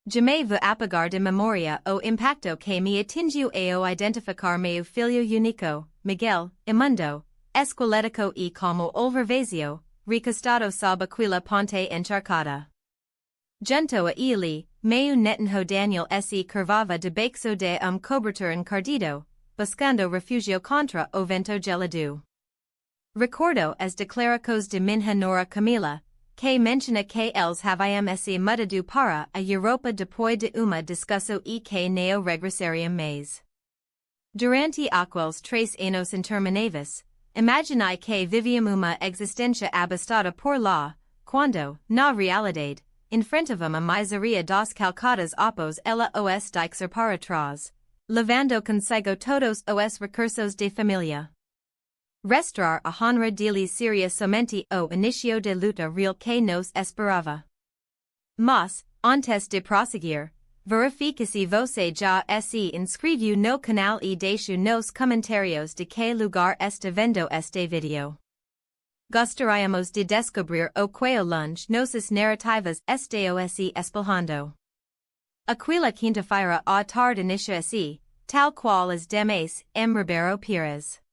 Jamais vou apagar de memoria o impacto que me atingiu ao identificar meu filho único, Miguel, imundo, esquelético e como olvervazio, recostado sob aquela ponte encharcada. Junto a ele, meu netinho Daniel se curvava debaixo de cobertor encardido, buscando refugio contra o vento gelado. Recordo as declarações de minha nora Camila, que menciona que eles haviam se mudado para a Europa depois de uma discussão e que neo regressariam mais. Durante aqueles 3 anos intermináveis, imaginai que viviam uma existência abastada por lá, quando, na realidade, enfrentavam a miseria das calcadas após ela os deixar para trás, levando consigo todos os recursos de família. Restaurar a honra deles seria somente o início de luta real que nos esperava. Mas, antes de prosseguir, verifique se você já se inscreveu no canal e deixe nos comentários de que lugar está vendo este vídeo. Gostaríamos de descobrir o que longe nossas narrativas estão se espalhando. Aquela quinta-feira à tarde inicia tal qual as demais, Ribeiro Pires.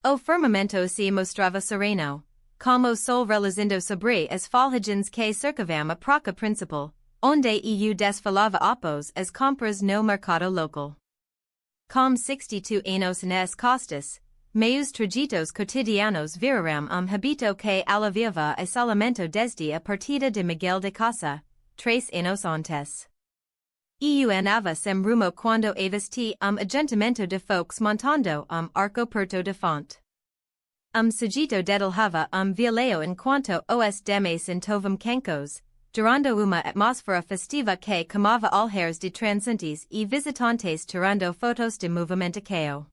O firmamento se mostrava sereno, como o sol reluzindo sobre as folhagens que cercavam a praça principal, onde desfilava após as compras no mercado local. Com 62 anos nas costas, meus trajetos cotidianos viraram habito que aliviava isolamento desde a partida de Miguel de casa, 3 anos antes. Andava sem rumo quando avistei ajuntamento de folks montando arco perto de fonte. Sujeito dedelhava violeo enquanto os demais entovam cancos, durando uma atmosfera festiva que comava alheres de transantes e visitantes tirando fotos de movimentação.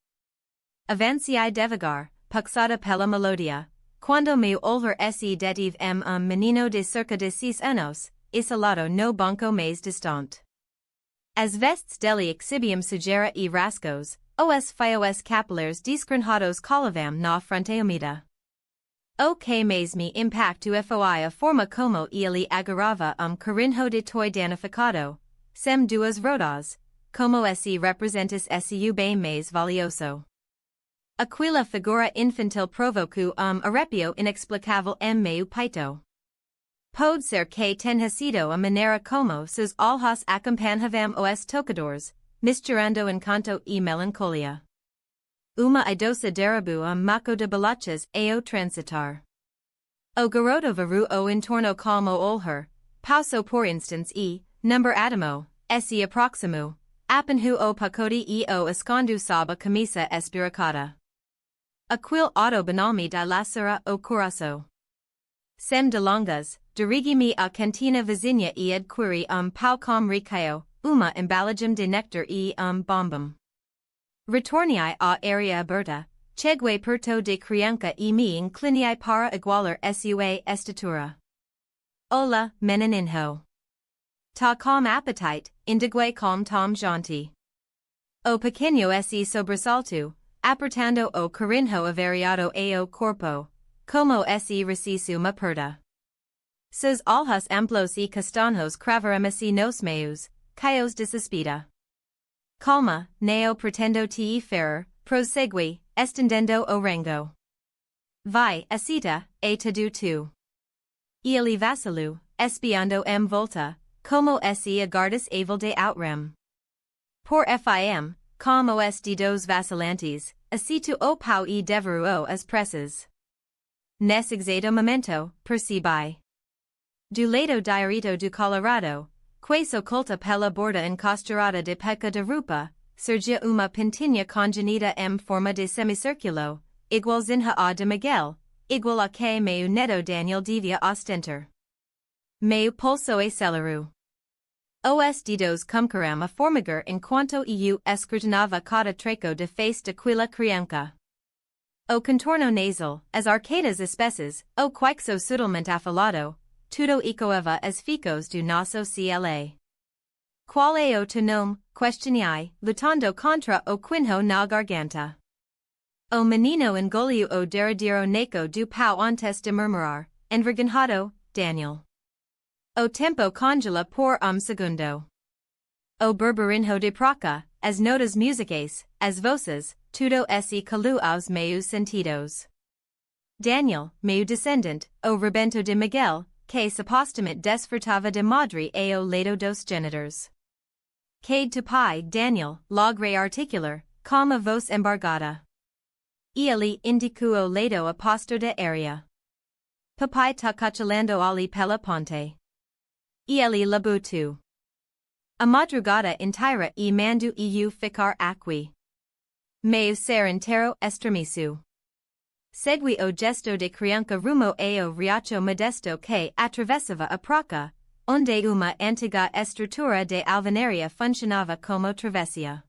Avanciei devagar, puxada pela melodia, quando me olver se detive menino de cerca de 6 anos, isolado no banco mais distante. As vestes dele exhibiam sujeira e rasgos, os fios capilares desgrenhados colavam na fronte umida. O que mais me impacto foi a forma como ele agarrava carinho de toy danificado, sem duas rodas, como se representasse bem mais valioso. Aquela figura infantil provocou arrepio inexplicável em meu peito. Pode ser que tenha sido a maneira como seus olhos acompanhavam os tocadores, misturando encanto e melancolia. Uma idosa derrubou maco de bolachas ao transitar. O garoto varou o entorno como olhar, passou por instante e, number atamo, se aproximou, apanhou o pacote e o escondeu sob a camisa esburacada. Aquele auto banal-me dilacera o coração. Sem delongas, dirigi-me à cantina vizinha e adquiri pão com recheio, uma embalagem de néctar e bombom. Retornei à área aberta, cheguei perto de criança e me inclinei para igualar sua estatura. Olá, menininho. Tá com appetite, indiguei com tom jaunty. O pequeno se sobressaltou, apertando o carinho avariado ao corpo, como se recisse uma perda. Seus olhos amplos e castanhos cravaram-se nos meus, caios de suspita. Calma, neo pretendo te ferir, prosegui, estendendo o rango. Vai, acita, e tudo tu. Ele vacilou, espiando volta, como se aguardas aval de outrem. Por fim, como os dedos vacilantes, acito o pau e deverou as pressas. Nesse exato momento, percebi. Do lado direito do Colorado, que oculta pela borda encosturada de peca de rupa, surgia uma pintinha congenida em forma de semicírculo, igualzinha a de Miguel, igual a que meu neto Daniel devia ostentar. Meu pulso acelerou. Os dedos começaram a formigar enquanto eu escrutinava cada treco de face daquela criança. O contorno nasal, as arcadas espessas, o queixo sutilmente afilado, tudo ecoava as ficos do nosso CLA. Qual é o teu nome? Questionei, lutando contra o quinho na garganta. O menino engoliu o derradeiro naco do pau antes de murmurar, envergonhado, Daniel. O tempo congela por segundo. o berberinho de praca, as notas musicais, as voces, tudo esse calu aos meus sentidos. Daniel, meu descendente, o rebento de Miguel, que supostamente desfrutava de madre ao lado dos genitores. Cade to pai Daniel, logre articular, com a voz embargada. Ele indico o lado oposto da area. Papai tá cachalando ali pela ponte. Ele labutu. A madrugada inteira e mando eu ficar aqui. Meu ser inteiro estremiço. Segui o gesto de criança rumo ao riacho modesto que atravessava a praça, onde uma antiga estrutura de alvenaria funcionava como travessia.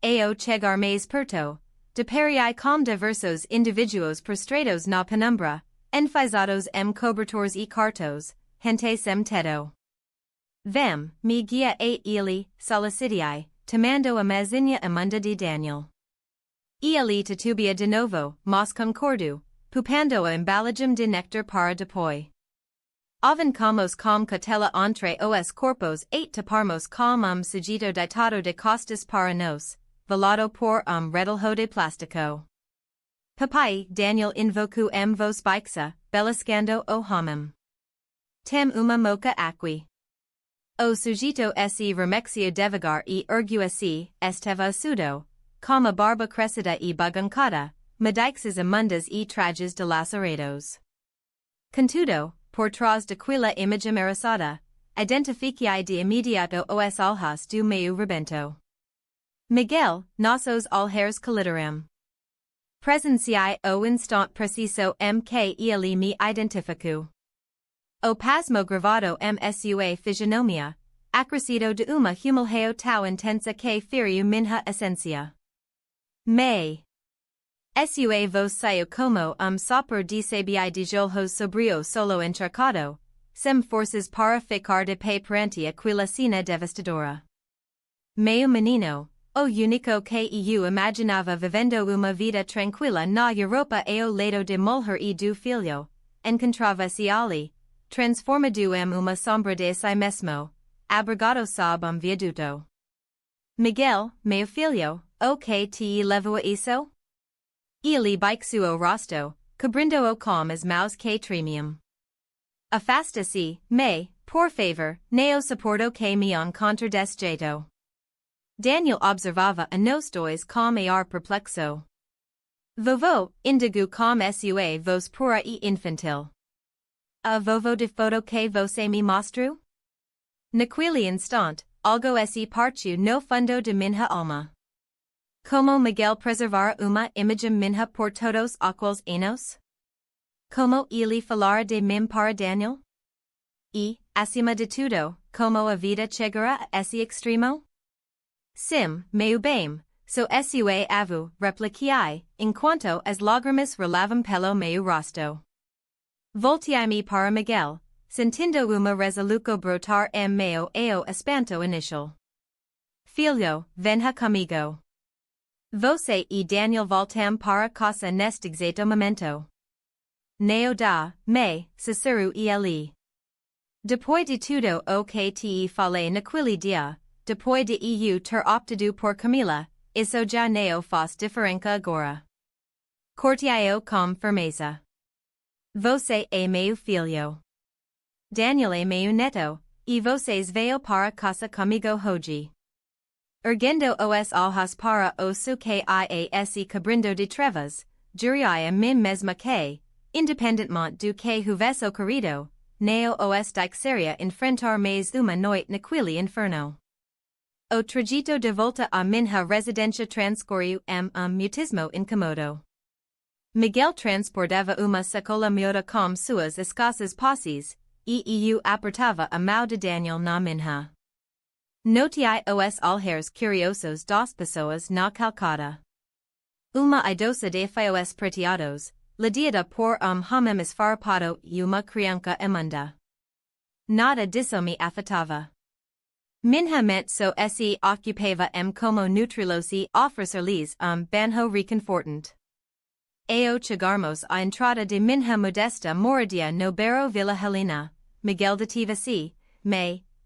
Ao chegar mais perto, deparai com diversos indivíduos prostrados na penumbra, enfizados cobertores e cartos, gente sem teto. Vem, me guia a ele, solicitai, tomando a mesinha imunda de Daniel. Ele titubia de novo, mas concordo, pupando a embalagem de néctar para depois. Avancamos com catela entre os corpos e taparmos com sujeito ditado de costas para nos, velado por redolho de plástico. Papai Daniel invoco voz baixa, beliscando o homem. Tem uma moca aqui. O sujeito esse remexio devagar e ergueu-se, estava sudo, com a barba crescida e baguncada, medixes imundas e trajes dilacerados. Contudo, por trás daquela imagem embaraçada, identifiquei de imediato os olhos do meu rebento. Miguel, nossos olheiros colidaram. Presenciai o instante preciso que ele me identificou. O pasmo gravado sua fisionomia, acrescido de uma humilhao tão intensa que feriu minha essência. Sua voz saiu como sopro de sabi de jolhos sobrio solo encharcado, sem forças para ficar de pé perante aquela cena devastadora. Meu menino, o único que eu imaginava vivendo uma vida tranquila na Europa ao lado de mulher e do filho, encontrava-se ali, transformado uma sombra de si mesmo, abrigado sob viaduto. Miguel, meu filho, o que te levou a isso? Ele baixou o rosto, cobrindo-o com as mãos que tremiam. Afasta-se, por favor, não suporto que me encontre desse jeito. Daniel observava a nós dois com ar perplexo. Vovô, indagou com sua voz pura e infantil. A vovô de foto que você me mostrou? Naquele instante, algo se partiu no fundo de minha alma. Como Miguel preservara uma imagem minha por todos aqueles anos? Como ele falara de mim para Daniel? E, acima de tudo, como a vida chegara a esse extremo? Sim, meu bem, so sua avô, repliquei, enquanto as lágrimas rolavam pelo meu rosto. Voltei-me para Miguel, sentindo uma resolução brotar meio ao espanto inicial. Filho, venha comigo. Você e Daniel voltam para casa neste exato momento. Neo da, Cicero e ele. Depois de tudo o que te falei naquele dia, depois de eu ter optado por Camila, isso já não faz diferença agora. Cortei-o com firmeza. Você é meu filho. Daniel é meu neto, e vocês veio para casa comigo hoje. Erguendo os olhos para o seu que esse cobrindo de trevas, jurei a mim mesma que, independentemente do que houvesse ocorrido, não os deixaria enfrentar mais uma noite naquele inferno. O trajeto de volta a minha residência transcorreu muitíssimo incômodo. Miguel transportava uma sacola miúda com suas escassas posses, e eu apertava a mão de Daniel na minha. Notei os olheiros curiosos das pessoas na calçada. Uma idosa de fios prateados, ladeada por homem esfarrapado e uma criança imunda. Nada disso me afetava. Minha mente só se ocupava como neutrilosi oferecer-lhes banho reconfortante. Ao chegarmos à entrada de minha modesta moradia no bairro Vila Helena, Miguel detive-se,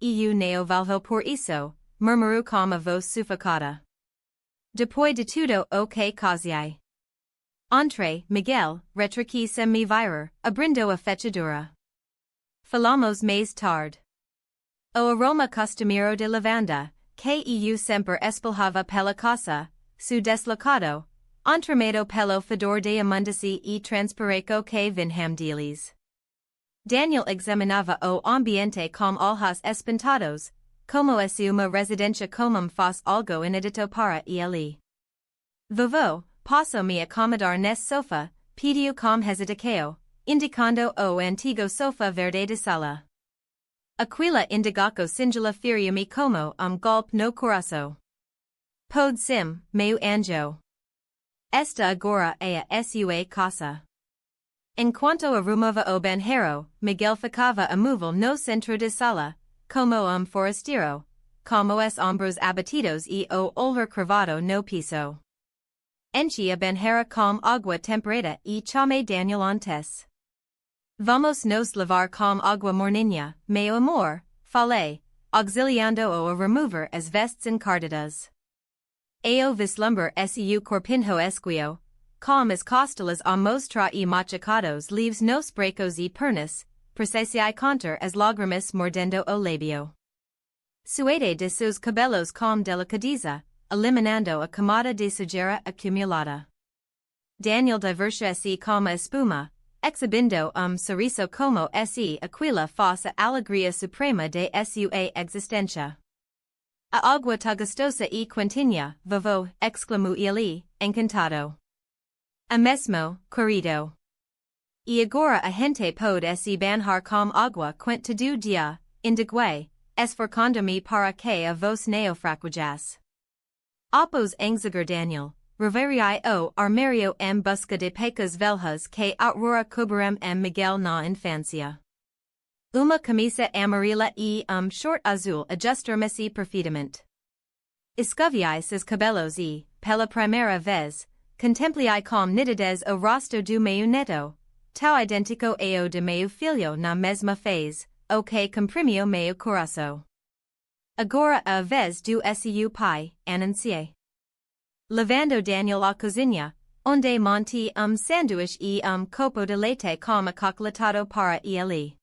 eu não valho por isso, murmuru com a voz sufocada. Depois de tudo o que causei. Entre, Miguel, retriquis me virar, abrindo a fechadura. Falamos mais tarde. O aroma costumeiro de lavanda, que eu sempre espalhava pela casa, su deslocado, entremedo pelo fedor de imundice e transpireco que vinham deles. Daniel examinava o ambiente com olhos espantados, como se uma residência comum fosse algo inedito para ele. Vovô, posso-me acomodar nesse sofá, pediu com hesitação, indicando o antigo sofá verde de sala. Aquila indicaco singela feriu-me como golpe no coração. Pode sim, meu anjo. Esta agora é a sua casa. Enquanto arrumava o banheiro, Miguel ficava imóvel no centro da sala, como forasteiro, como os ombros abatidos e o olhar cravado no piso. Enchi a banheira com água temperada e chamei Daniel antes. Vamos nos lavar com água morninha, meu amor, falei, auxiliando-o a remover as vestes encardidas. Eu vislumbrar seu corpinho esquio, com as costelas a mostrar e machucados leaves nos bracos e pernas, precisei contar as lágrimas mordendo o labio. Suede de seus cabelos com delicadeza, eliminando a camada de sujeira acumulada. Daniel divertia-se como a espuma, exhibindo sorriso como se aquila fosse a alegria suprema de sua existência. A água tá gostosa e quentinha, vovô, exclamou ele, encantado. A mesmo, querido. E agora a gente pode se banhar com água quente todo dia, indiquei, esforçando-me para que a voz neofraquejasse. Após enxergar Daniel, reverie o armário em busca de pecas velhas que outrora cobriram Miguel na infância. Uma camisa amarela e short azul ajustar-me-se perfeitamente. Escoviei seus cabelos e, pela primeira vez, contemplei com nitidez o rosto do meu neto, tão idêntico ao de meu filho na mesma fase, o que comprimiu meu coração. Agora a vez do seu pai, anunciei. Levando Daniel à cozinha, onde monte sanduíche e copo de leite com achocolatado para ele.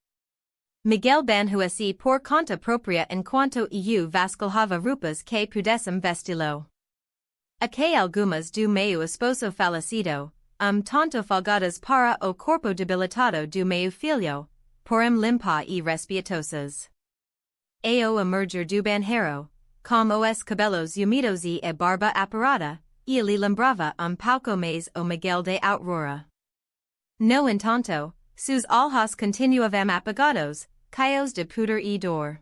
Miguel banhou-se por conta própria enquanto eu vasculhava roupas que pudessem vesti-lo. Aqui algumas do meu esposo falecido, tanto folgadas para o corpo debilitado do meu filho, porém limpa e respeitosas. Ao emergir do banheiro, com os cabelos úmidos e a barba aparada, ele lembrava pouco mais o Miguel de outrora. No entanto, seus olhos continuavam apagados, cheios de pudor e dor.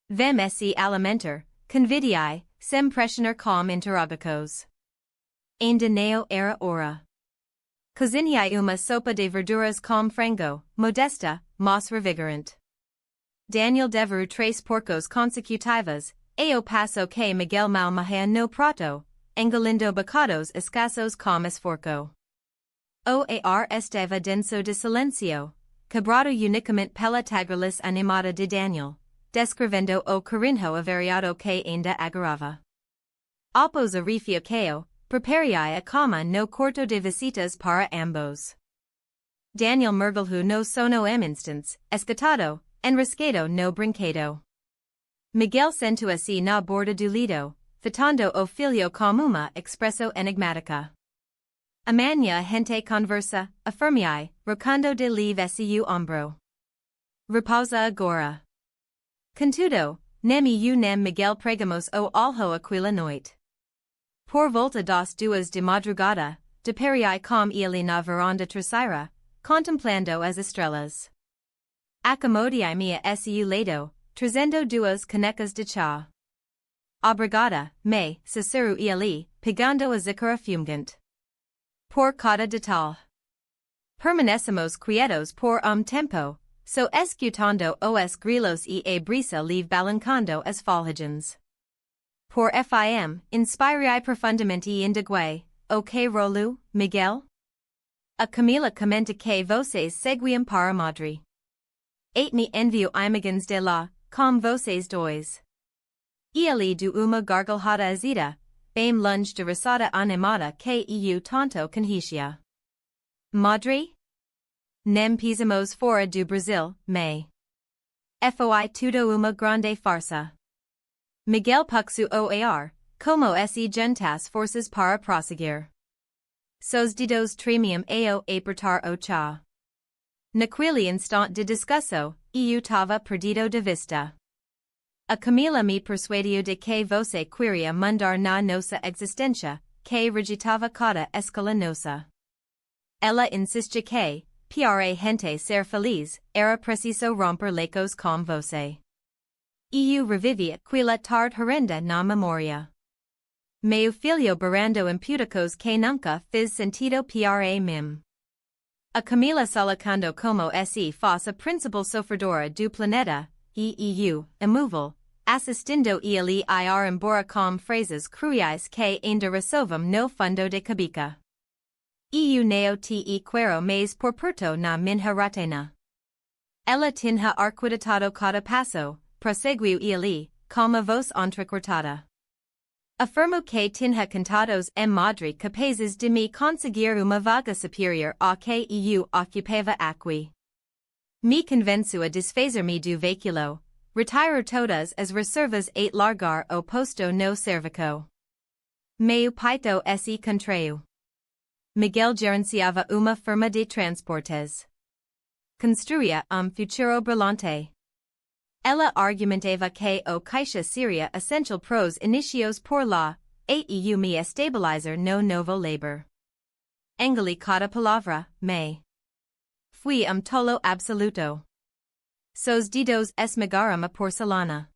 Vem-se alimentar, convidei, sem pressionar com interrogações. Ainda não era hora. Cozinhei uma sopa de verduras com frango, modesta, mas revigorante. Daniel devorou 3 porcos consecutivos, ao passo que Miguel malmahia no prato, engolindo bocados escassos com esforço. O ar estava denso de silêncio, quebrado unicamente pela tagarelice animada de Daniel, descrevendo o carinho avariado que ainda agarrava. Após a refeição, preparei a cama no quarto de visitas para ambos. Daniel mergulhou no sono instante, escatado, enrascado no brinquedo. Miguel sentou-se na borda do leito, fitando o filho com uma expresso enigmática. Amanhã a gente conversa, afirmei, rocando de leve seu ombro. Repousa agora. Contudo, nem eu nem Miguel pregamos o alho aquela noite. Por volta das 2 de madrugada, deparei com ele na varanda traseira, contemplando as estrelas. Acomodei-me a seu lado, trazendo 2 canecas de chá. Obrigada, me, sussurrou ele, pegando a xícara fumegante. Por cada detalhe. Permanecemos quietos por tempo, so escutando os grilos e a brisa leve balancando as folhagens. Por fim, inspirei profundamente e indiquei, o que rolo, Miguel? A Camila comenta que vocês seguiam para Madrid. Me envio imagens de lá, com vocês dois. Ele do uma gargalhada azida, bem lunge de risada animada que eu tanto conhecia. Madre? Nem pisamos fora do Brasil, me. Foi tudo uma grande farsa. Miguel puxu oar, como se juntas forças para prosseguir. Sos dedos tremiam ao apertar o chá. Naquele instante de descanso, eu tava perdido de vista. A Camila me persuadiu de que você queria mudar na nossa existência, que rejeitava cada escala nossa. Ela insistia que, para gente ser feliz, era preciso romper laços com você. Eu revivia aquela tarde horrenda na memória. Meu filho morando impúdicos que nunca fiz sentido para mim. A Camila salacando como se fosse a principal sofredora do planeta, e eu, imóvel, assistindo ele ir embora com frases cruéis que ainda ressovam no fundo de cabeça. Eu não te quero mais por perto na minha retina. Ela tinha arquidatado cada passo, prosseguiu ele, com a voz entrecortada. Afirmo que tinha cantados em Madrid capazes de me conseguir uma vaga superior à que eu ocupava aqui. Me convenço a desfazer-me do veículo, retirar todas as reservas e largar o posto no cervico. Meu peito se contraiu. Miguel gerenciava uma firma de transportes. Construía futuro brilhante. Ela argumentava que o caixa seria essential pros inicios por lá, e eu me estabilizar no novo labor. Engoli cada palavra, me. Fui tolo absoluto. Sos dedos esmagaram a porcelana.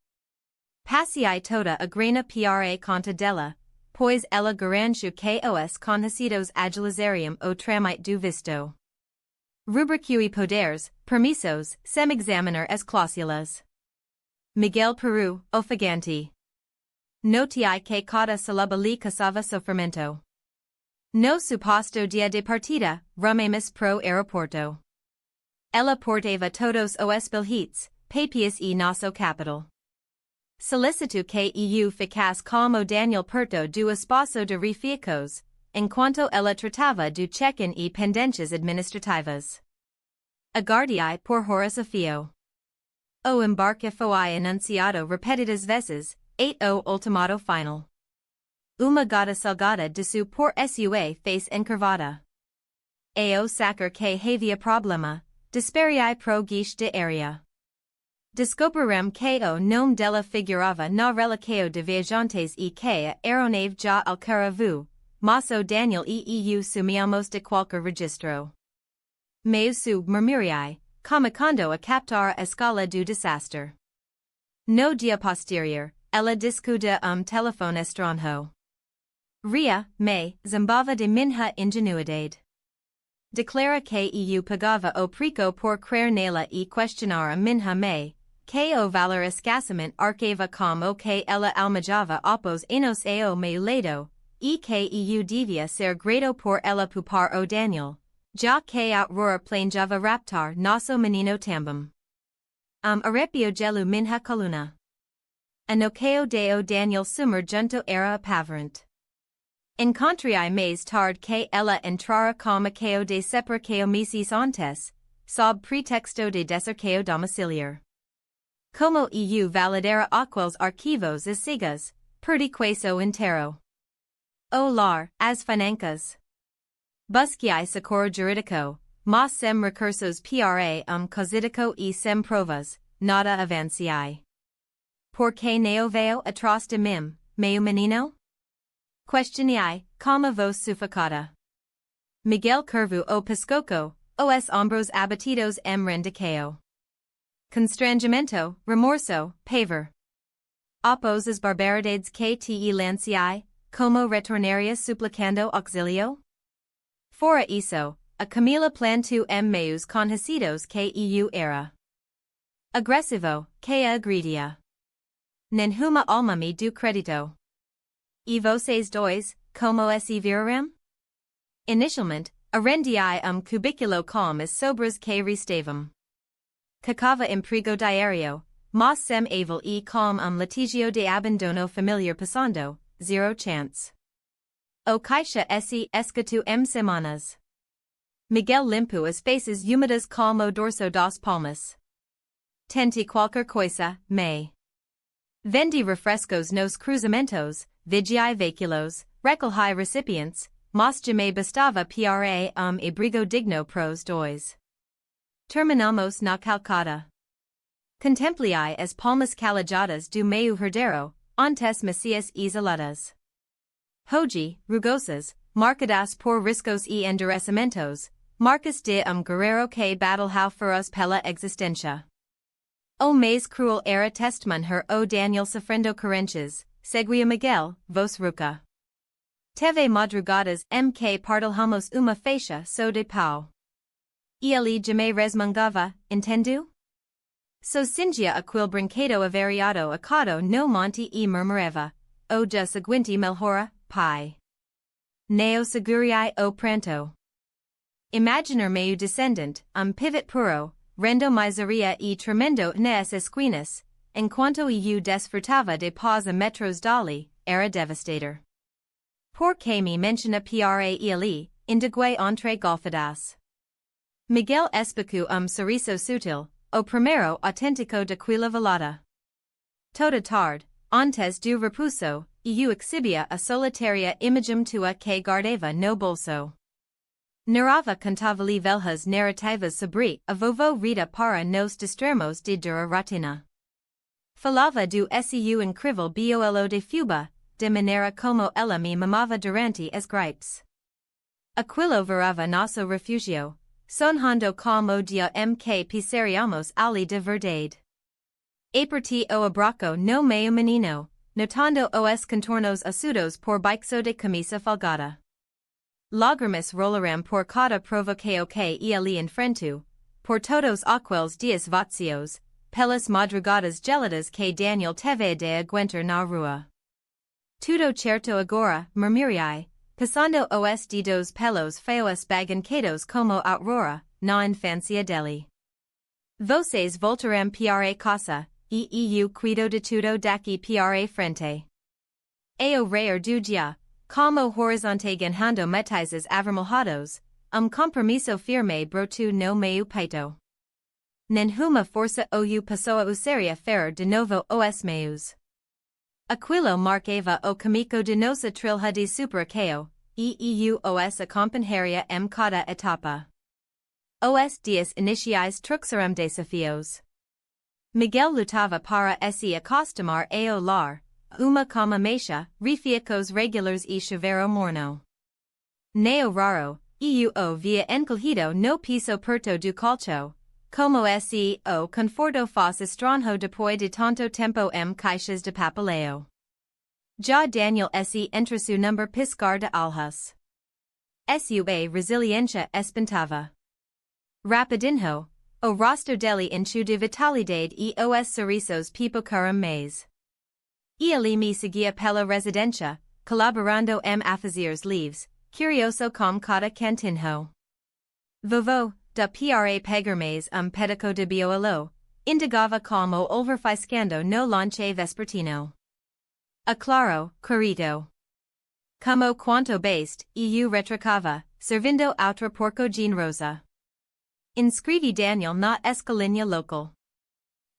Passei toda a grana para conta dela, pois ela garantiu que os conhecidos agilizariam o tramite do visto. Rubricui poderes, permissos, sem examinar as cláusulas. Miguel Peru, ofegante. Notiai que cada sílaba lhe caçava sofrimento. No suposto dia de partida, rumemos pro aeroporto. Ela portava todos os bilhetes, papias e nosso capital. Solicito que eu ficasse como Daniel perto do espaço de refiacos, enquanto ela tratava do check-in e pendências administrativas. Aguardei por horas a fio. O embarque foi anunciado repetidas vezes, o ultimato final. Uma gota salgada de su por sua face encurvada. O sacar que havia problema, desperiai pro guiche de area. Descobrirem que o nome dela figurava no relatório de viajantes e que a aeronave já alcançava, mas o Daniel e eu sumíamos de qualquer registro. Mas su murmuriai, começando a captar a escala do desastre. No dia posterior, ela discutia telefone estranho. Ria, me, zambava de minha ingenuidade. Declara que eu pagava o preço por crer nela e questionar a minha me, que o valor escassamente arcava como que ela almejava opos enos ao meu lado, e que eu devia ser grato por ela poupar o Daniel. Já que outrora planejava raptar nosso menino também. Arrepio gelu minha coluna. Anoqueo deo Daniel summer junto era apavorante. Encontrei mais tarde que ela entrara como queo de separqueo meses antes, sob pretexto de deserqueo domiciliar. Como eu validara aqueles arquivos e sigas, perdi queso inteiro. O lar, as financas. Busquei socorro jurídico, mas sem recursos para cosídico e sem provas, nada avanciei. Por que não veio atrás de mim, meu menino? Questionei, com a voz sufocada. Miguel curvo o pescoço, os ombros abatidos rendiqueo. Constrangimento, remorso, pavor. Após as barbaridades que te lancei, como retornaria suplicando auxilio? Fora isso, a Camila plantou meus conhecidos que eu era. Agressivo, que agredia. Nenhuma alma me do crédito. E vocês dois, como se viram? Inicialmente, arrendei cubiculo com as sobras que restavam. Cacava emprego diário, mas sem aval e com litigio de abandono familiar passando, zero chance. O caixa se escatu semanas. Miguel limpo as faces úmidas como dorso das palmas. Tente qualquer coisa, me. Vendi refrescos nos cruzamentos, vigiai veículos, recolhi recipientes, mas me bastava para abrigo digno pros dois. Terminamos na calcada. Contemplei as palmas calajadas do meu herdeiro, antes macias isoladas. Hoje, rugosas, marcadas por riscos e endurecimentos, marcas de guerreiro que batalhou feroz pela existência. O mais cruel era testemunhar o Daniel sofrendo carências, seguia Miguel, vos ruca. Teve madrugadas que partilhamos uma faixa so de pau. Ele me resmungava, entendo? So cingia aquil brinquedo avariado acado no monte e murmurava, o dia seguinte melhora, pai. Neo seguriai o pranto. Imaginar meu descendente, pivot puro, rendo miseria e tremendo nas esquinas, enquanto eu desfrutava de paz a metros dali, era devastator. Por que me menciona para ele, indigue entre golfadas. Miguel espicu sorriso sutil, o primeiro auténtico daquela velada. Toda tarde, antes do repuso, eu exhibia a solitária imagem tua que guardava no bolso. Narrava cantava-lhe velhas narrativas sobre a vovó Rita para nos distrairmos de dura rotina. Falava do seu incrível bolo de fuba, de maneira como ela me mamava durante as gripes. Aquilo virava nosso refúgio, sonhando como dia que pisariamos ali de verdade. Aperti o abraço no meu menino, notando os contornos açudos por baixo de camisa folgada. Lágrimas rolaram por cada provoqueo que ele enfrentou, por todos aqueles dias vazios, pelas madrugadas geladas que Daniel teve de aguentar na rua. Tudo certo agora, murmurei, passando os dedos pelos feos baganquedos como aurora, na infância dele. Vocês voltarão para casa, e eu cuido de tudo daqui para frente. Eu rei do dia, como horizonte ganhando metizes avermelhados, compromisso firme broto no meu peito. Nenhuma força ou pessoa usaria ferrer de novo os meus. Aquilo marcava o caminho de nossa trilha de superaqueo, e eu os acompanharia cada etapa. Os dias iniciais trouxeram desafios. Miguel lutava para se acostumar ao lar, uma cama mexa, refeitos regulares e chuveiro morno. Neo raro, eu o via encolhido no piso perto do colcho, como se o conforto faz estranho depois de tanto tempo caixas de papeleo. Já Daniel se entre su number piscar de alhas. Sua resiliência espantava. Rapidinho, o rosto dele encheu de vitalidade e os sorrisos pipocaram mais. Ele me seguia pela residência, colaborando a fazer livros, curioso com cada cantinho. Vovô, da para pegar mais pedaco de biolo, indagava como olverfiscando no lanche vespertino. Aclaro, querido. Como quanto baste, eu retrocava, servindo outra porco generosa. Inscrevi Daniel na escolinha local.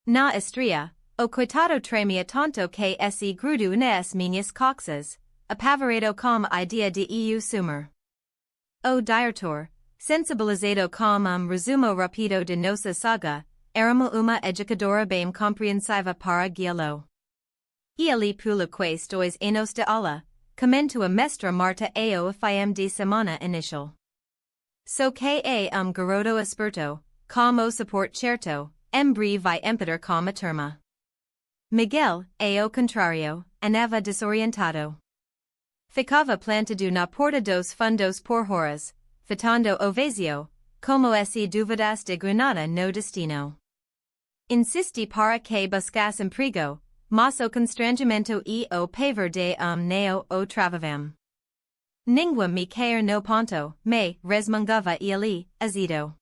Na estria, o coitado tremia tanto que se grudo nas minhas coxas, apavorado com a idea de eu sumir. O diretor, sensibilizado com resumo rapido de nossa saga, éramos uma educadora bem compreensiva para guiá-lo. Ele pula quais dois anos de aula, comentou a mestra Marta ao fim de semana inicial. So que garoto esperto, como support certo, breve vai impedir com a turma. Miguel, ao contrário, andava desorientado. Ficava plantado na porta dos fundos por horas, fitando o vazio, como se duvidas de Granada no destino. Insisti para que buscasse emprego, mas o constrangimento e o pavor de neo o travavam. Ninguém me quer no ponto, me resmungava ele, azido.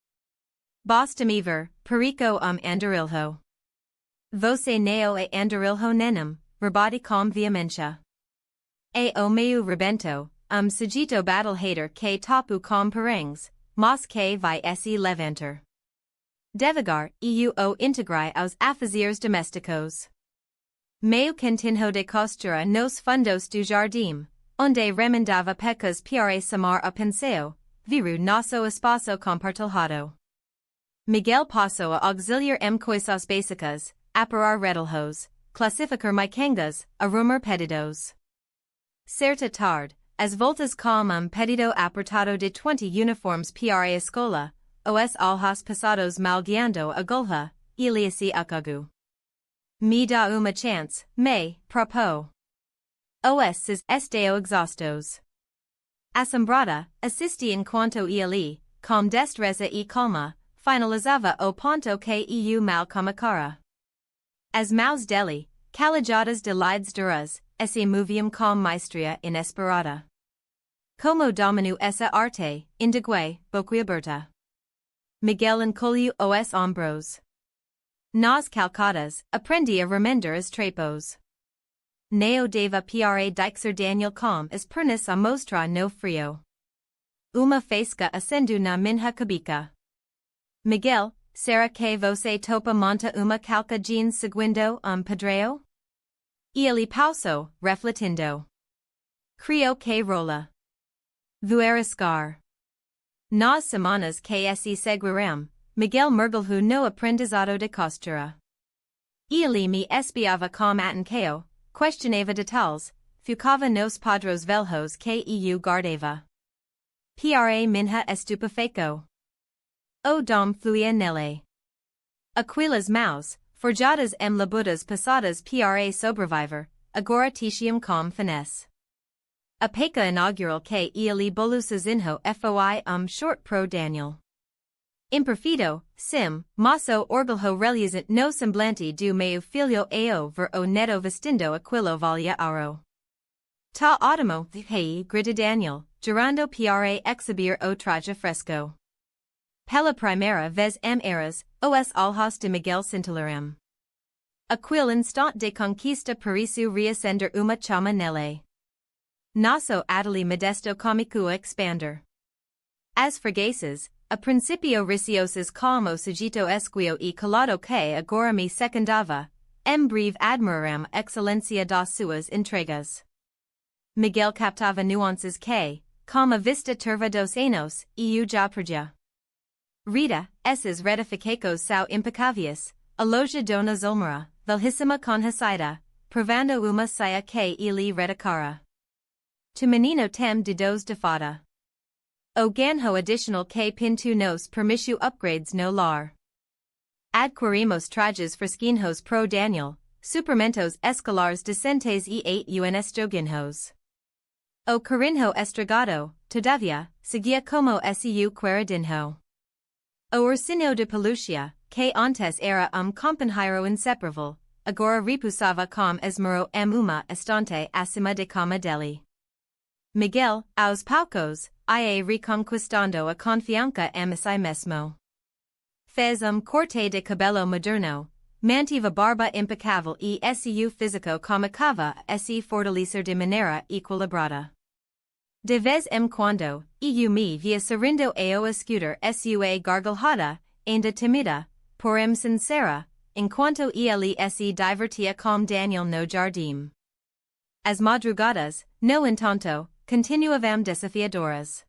Basta me ver, perico andarilho. Você neo e andarilho nenhum, rebate com veemência. E o meu rebento, sugito battle hater que topo com perengues, mas que vai se levantar. Devagar, o integrai aos afazeres domésticos. Meio cantinho de costura nos fundos do jardim, onde remendava pecas para samar a penseo, viru nosso espaço compartilhado. Miguel passou a auxiliar coisas básicas, aparar redilhos, classificar micangas, arrumar pedidos. Certa tarde, as voltas com pedido apertado de 20 uniformes para a escola, os alhas passados mal guiando a golha, se acagu. Me dá uma chance, me propô. Os esteo exhaustos. Assombrada, assisti enquanto ele, com destreza e calma, finalizava o ponto que mal comicara. As mãos dele, calijadas de lides duras, se moviam com maestria inesperada. Como domino essa arte, indigue, boquiaberta. Miguel encolheu os ombros. Nas calcadas, aprendi a remender as trapos. Neo deva para dixer Daniel com as pernas a mostrar no frio. Uma faisca acendo na minha cabeça. Miguel, será que você topa monta uma calca jeans seguindo padrão? Ele pausou, refletindo. Crio que rola. Vueriscar. Nas semanas que se seguiram, Miguel mergulhou no aprendizado de costura. Ele me espiava com atenção, questionava detalhes, ficava nos padrões velhos que guardava. Para minha estupefeito. O dom fluía nele. Aquilas mãos, forjadas labudas passadas para sobreviver, agora ticiam com finesse. A peca inaugural que ele bolusazinho foi short pro Daniel. Imperfeito, sim, maso orgulho reluzente no semblante do meu filho ao ver o neto vestindo aquilo valia aro. Ta ótimo, grita Daniel, girando para exhibir o traje fresco. Pela primeira vez eras, os alhos de Miguel cintillaram. Aquele instante de conquista pareceu reacender uma chama nele. Nosso ateliê modesto comico expander. As fregueses, a principio receosas como sujeito esquio e calado que agora me secundava, breve admiraram a excelência das suas entregas. Miguel captava nuances que, como a vista turva dos anos, já perdia. Rita, esses retificacos são impecáveis, a loja Dona Zulmara, velhíssima conhecida, provando uma saia que ele reticara. Tu menino tem dedos de fada. O ganho additional que pinto nos permitiu upgrades no lar. Adquirimos trajes fresquinhos pro Daniel, supermentos escolares decentes e 8 joguinhos. O carinho estragado, todavia, seguia como su queridinho. O ursinho de pelucia, que antes era companheiro inseparável, agora repoussava com esmero uma estante acima de cama dele. Miguel, aos poucos, ia reconquistando a confiança si mesmo. Fez corte de cabelo moderno, mantive barba impecável e su físico comicava se fortalecer de maneira equilibrada. De vez em quando, me via sorrindo ao escutar sua gargalhada, ainda timida, porém sincera, enquanto ele se divertia com Daniel no jardim. As madrugadas, no entanto, continuavam desafiadoras.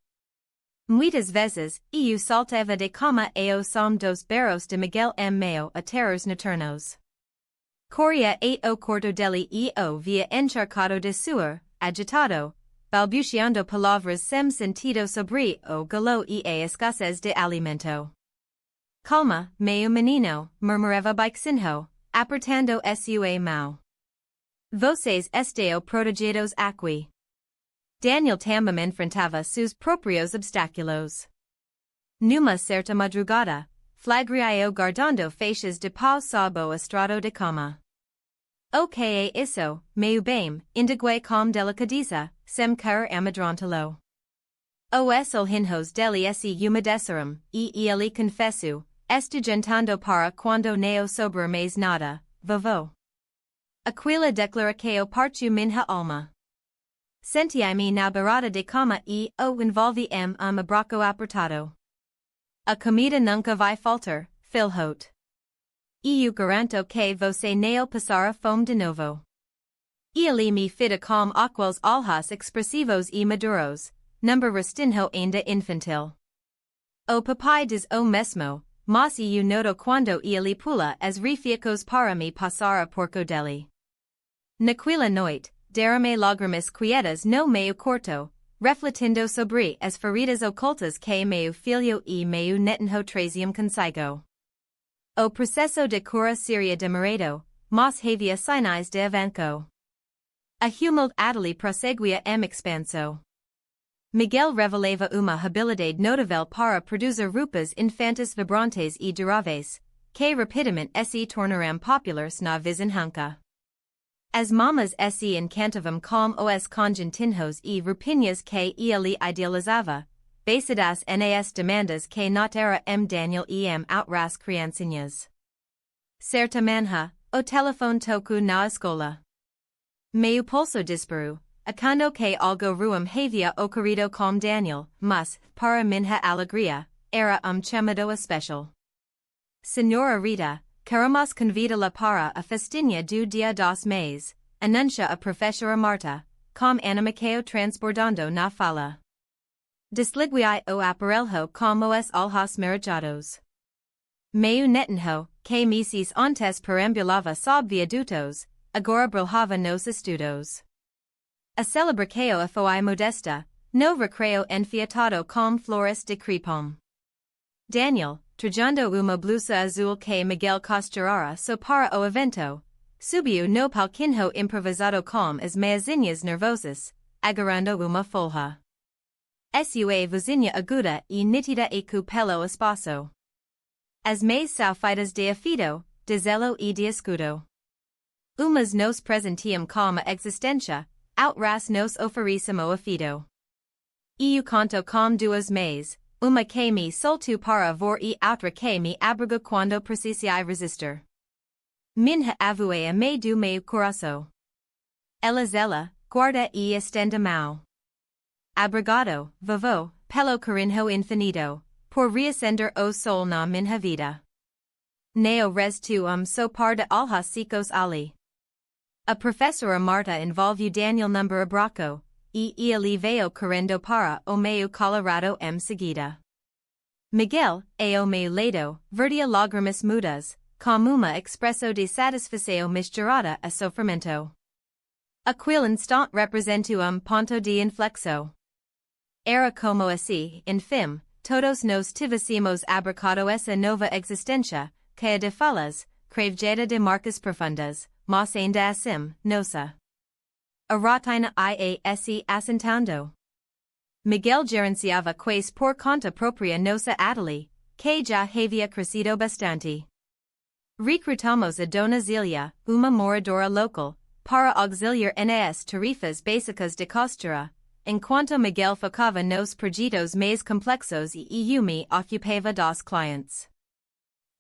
Muitas vezes, saltava de cama ao som dos berros de Miguel meio a terrores noturnos. Corria o quarto dele via encharcado de suor, agitado, balbuciando palavras sem sentido sobre o galo e a escassez de alimento. Calma, meu menino, murmurava baixinho, apertando sua mão. Vocês estão protegidos aqui. Daniel também enfrentava seus próprios obstáculos. Numa certa madrugada, flagriou guardando faixas de pau sob o estrado de cama. O que é isso, meu bem, indigue com delicadeza, sem querer amedrontá-lo. Os olhinhos dele se umedeceram, e ele confessou, estudantando para quando não sobrar mais nada, vovo. Aquila declaraceo partiu minha alma. Senti-me na beirada de cama e, envolve abraço apertado. A comida nunca vai faltar, filhote. Eu garanto que você não passará fome de novo. Ele me fida com aqueles olhos expressivos e maduros, number restinho ainda infantil. O papai diz o mesmo, mas eu noto quando ele pula as refiacos para me passar a porco dele. Naquela noite, derramei lágrimas quietas no meu quarto, refletindo sobre as feridas ocultas que meu filho e meu netinho traziam consigo. O processo de cura seria demorado, mas havia sinais de avanço. A humildade prosseguia expanso. Miguel revelava uma habilidade notável para produzir roupas infantis vibrantes e duráveis, que rapidamente se tornaram populares na vizinhança. As mamas se encantavam com os conjuntinhos e roupinhas que ele idealizava, baseadas nas demandas que não era Daniel e outras criancinhas. Certa manhã, o telefone tocou na escola. Meu pulso disparou, achando que algo ruim havia ocorrido com Daniel, mas, para minha alegria, era chamado especial. Senhora Rita, queremos convidá-la para a festinha do dia dos mês, anuncia a professora Marta, com animação transbordando na fala. Desliguei o aparelho com os olhos marejados. Meu netinho, que meses antes perambulava sob viadutos, agora brilhava nos estudos. A celebração foi modesta, no recreio enfiatado com flores de crepom. Daniel, trajando uma blusa azul que Miguel costurara só para o evento, subiu no palquinho improvisado com as meiazinhas nervosas, agarrando uma folha. Sua vozinha aguda e nítida e com pelo espaço. As meias são feitas de afeto, de zelo e de escudo. Umas nos presentiam com a existência, outras nos oferecem o afeto. Eu conto com duas meias, uma que me soltou para vor e outra que me abriga quando precisei resistir. Minha avoea me do meu coração. Ela guarda e estende a mão. Abrigado, vovô, pelo carinho infinito, por reacender o sol na minha vida. Neo res tu so par de olhos secos ali. A professora Marta envolveu Daniel number abraço, e ele veio correndo para o meu colorado seguida. Miguel, o meu lado, vertia lágrimas mudas, com uma expressão de satisfação misturada a sofrimento. Aquele instante representou ponto de inflexo. Era como assim, enfim, todos nos tivésemos abracado essa nova existência, que a de falas, cravejada de marcas profundas, mas ainda assim, nossa. A rotina se assentando. Miguel gerenciava quase por conta própria nossa Adeli, que já havia crescido bastante. Recrutamos a Dona Zília, uma moradora local, para auxiliar nas tarefas básicas de costura, enquanto Miguel focava nos projetos mais complexos e eu me ocupava dos clientes.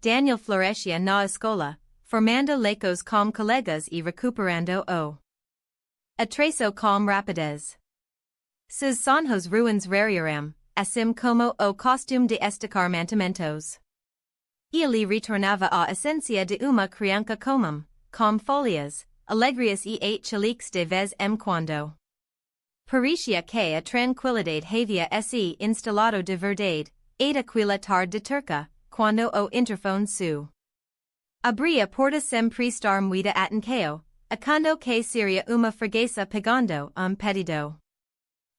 Daniel florescia na escola, formando laços com colegas e recuperando o atraso com rapidez. Seus sonhos ruins rariaram, assim como o costume de esticar mantimentos. Ele retornava à essência de uma criança comum, com folhas, alegrias e chiliques de vez em quando. Parecia que a tranquilidade havia se instalado de verdade, e aquela tarde de turca, quando o interfone su. Abria porta sempre estar muida atenção, achando que seria uma freguesa pegando pedido.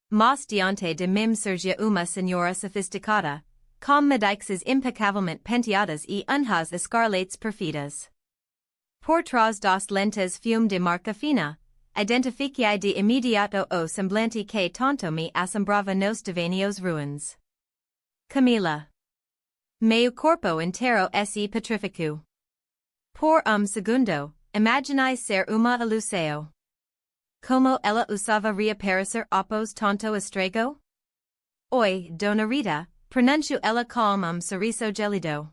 Mas diante de mim surgia uma senhora sofisticada, com medixas impecavelmente penteadas e unhas escarlates perfidas. Por trás das lentes fume de marca fina, identifiquei de imediato o semblante que tanto me assombrava nos devaneios ruins. Camila. Meu corpo inteiro se petrificou. Por segundo, imaginei ser uma ilusão. Como ela usava reaparecer após tanto estrago? Oi, Dona Rita, pronuncio ela com sorriso gelido.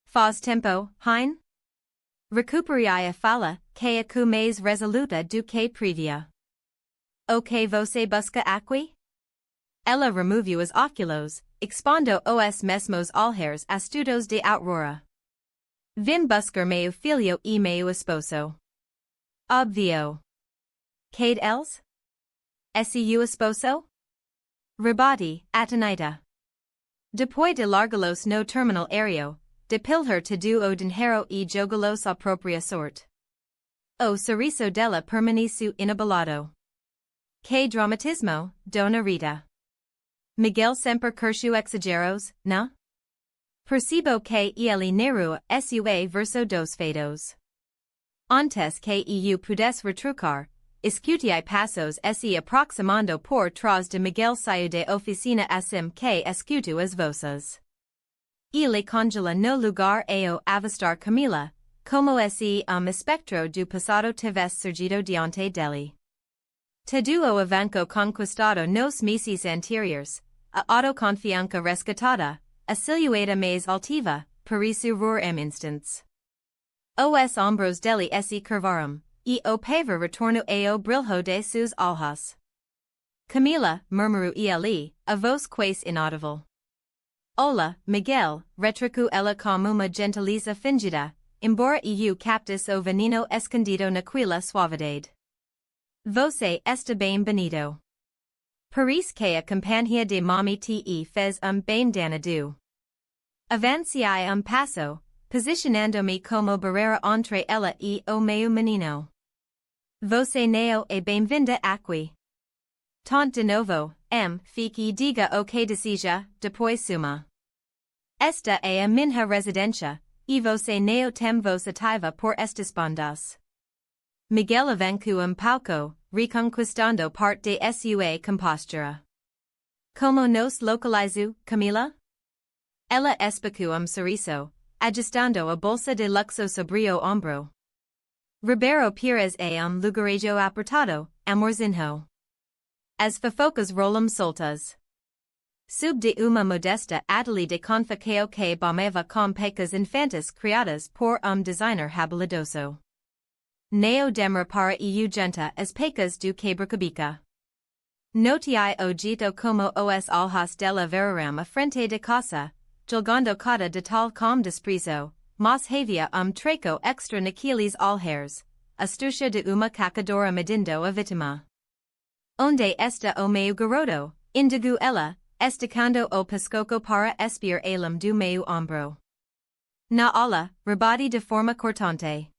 Faz tempo, hein? Recuperiai fala, que acu mais resoluta do que previa. O que você busca aqui? Ela removiu os óculos, expondo os mesmos olhares astutos de aurora. Vim buscar meu filho e meu esposo. Obvio. Cade els? Seu esposo? Rebati, atenita. Depois de largalos no terminal aéreo, de pilhar te do o dinheiro e jogalos à própria sorte. O sorriso dela permaneceu inabalado. Que dramatismo, dona Rita. Miguel sempre curtiu exageros, não? Percebo que ele nerua sua verso dos fatos. Antes que eu pudesse retrucar, escutai passos se aproximando por trás de Miguel saiu de oficina assim que escuto as vozes. Ele congela no lugar ao avistar Camila, como se espectro do passado tivesse surgido diante dele. Todo o avanço conquistado nos meses anteriores, a autoconfiança resgatada, a silhueta mais altiva, parecia ruir instants. Os ombros dele se curvaram, e o pavor retornou ao brilho de seus olhos. Camila, murmurou ele, a voz quase inaudible. Olá, Miguel, retrocou ela com uma gentileza fingida, embora eu captasse o veneno escondido naquela suavidade. Você está bem bonito. Parece que a companhia de mami te fez bem danado. Avancei passo, posicionando-me como barreira entre ela e o meu menino. Você não é bem-vinda aqui. Tente de novo, fique e diga o que deseja, depois suma. Esta é a minha residência, e você não tem voz ativa por estas bandas. Miguel avançou pouco, reconquistando parte de sua compostura. Como nos localizou, Camila? Ela especou sorriso, ajustando a bolsa de luxo sobre o ombro. Ribeiro Pires é lugarejo apertado, amorzinho. As fofocas rolam soltas. Sub de uma modesta ateliê de confecção que bomeva com pecas infantis criadas por designer habilidoso. Neo demora para eu junta as pecas do quebra-cabeça. Notiai o dito como os olhos dela verarão a frente de casa, julgando cada detalhe com desprezo, mas havia treco extra naqueles olhares, astúcia de uma cacadora medindo a vítima. Onde está o meu garoto? Indagou ela, esticando o pescoço para espiar além do meu ombro. Na aula, rebati de forma cortante.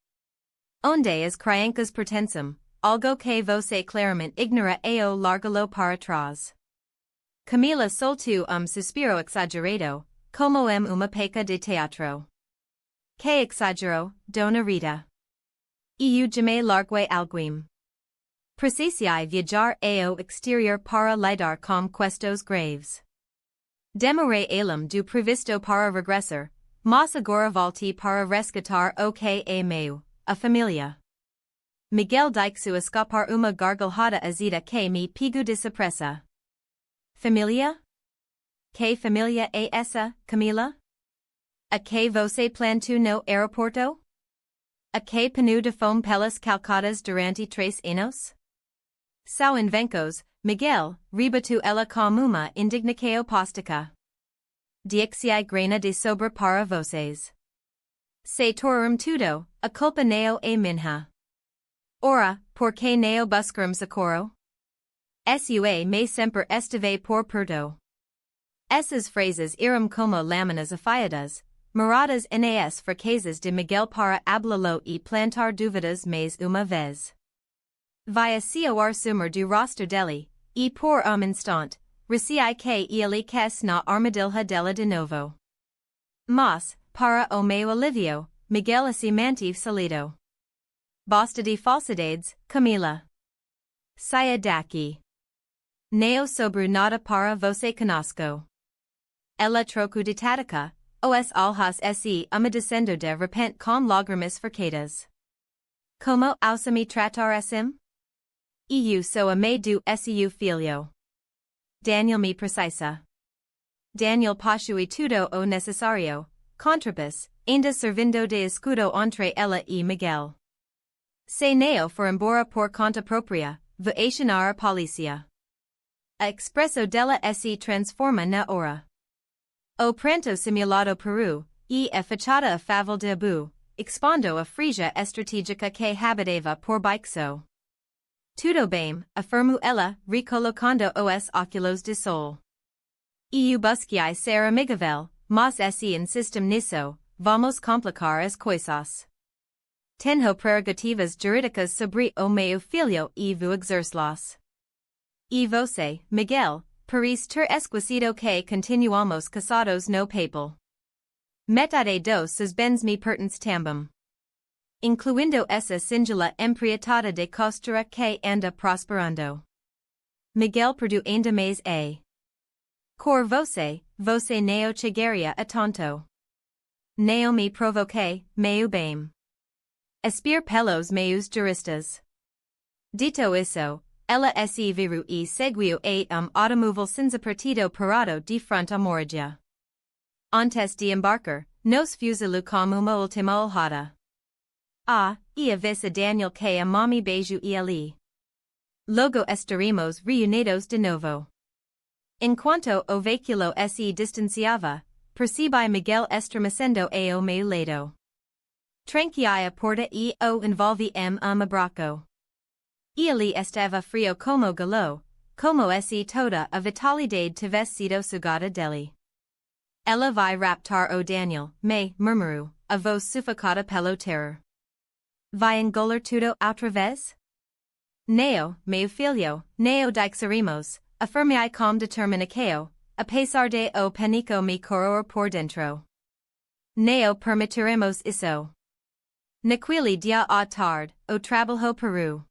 Onde as crianças pertencem, algo que você claramente ignora ao largalo para trás. Camila soltou suspiro exagerado, como uma peça de teatro. Que exagero, dona Rita. Eu jamais larguei alguém. Precisei viajar ao exterior para lidar com questos graves. Demorei além do previsto para regressar, mas agora voltei para resgatar o que é meu, a família. Miguel disse escapar uma gargalhada azeda que me pegou de surpresa. Família? Que família é essa, Camila? A que você plantou no aeroporto? A que panu de fome pelas calcadas durante 3 anos? São invencos, Miguel, rebatiu ela com uma indignação póstica. Dixei grana de sobre para vocês. Se torum tudo, a culpa neo é minha. Ora, por que neo buscaram socorro? Sua me sempre estive por perto. Essas frases eram como lâminas afiadas, moradas nas fraquezas de Miguel para hablá-lo e plantar dúvidas mais uma vez. Vai ao sumir do rosto dele, e por instante, receei que ele quis na armadilha dela de novo. Mas, para o meu alívio, Miguel se mantive salido. Basta de falsidades, Camila. Saia daqui. Neo sobre nada para você conosco. Ela troco de tática, os olhos se descendo de repente com lágrimas forcadas. Como ousa me tratar assim? Eu sou a mãe do seu filho. Daniel me precisa. Daniel possui tudo o necessário, contrapus, ainda servindo de escudo entre ela e Miguel. Se neo for embora por conta própria, va acionar a polícia. A expresso dela se transforma na hora. O pranto simulado peru, e a fachada a favor de abu, expondo a frisia estratégica que habitava por baixo. Tudo bem, afirmo ela, recolocando os óculos de sol. Eu busquei ser amigável, mas se insistem nisso, vamos complicar as coisas. Tenho prerrogativas jurídicas sobre o meu filho e vou exercê-las. E você, Miguel, paris ter esquecido que continuamos casados no papel. Metade dos seus bens me pertence também. Incluindo essa singela empreitada de costura que anda prosperando. Miguel perdu ainda mais a. Cor você neo chegaria a tonto. Neo me provoquei, meu bem. Aspir pelos meus juristas. Dito isso, ela se viru e seguiu a automóvel cinza partido parado de frente à moradia. Antes de embarcar, nos fuzilu como uma última olhada. E avisa Daniel que a mami beijo e ali. Logo estaremos reunidos de novo. Enquanto o veículo se distanciava, percebi Miguel estremecendo ao meu lado. Tranquei a porta e o envolvi abraço. Ele estava frio como gelo, como se toda a vitalidade tivesse sido sugada dele. Ela vai raptar o Daniel, me murmurou, a voz sufocada pelo terror. Vai engolir tudo outra vez? Neo, meu filho, neo deixaremos, afirmei com determinação, apesar de o pânico me corroer por dentro. Neo permitiremos isso. Naquele dia à tarde, o trabalho peru.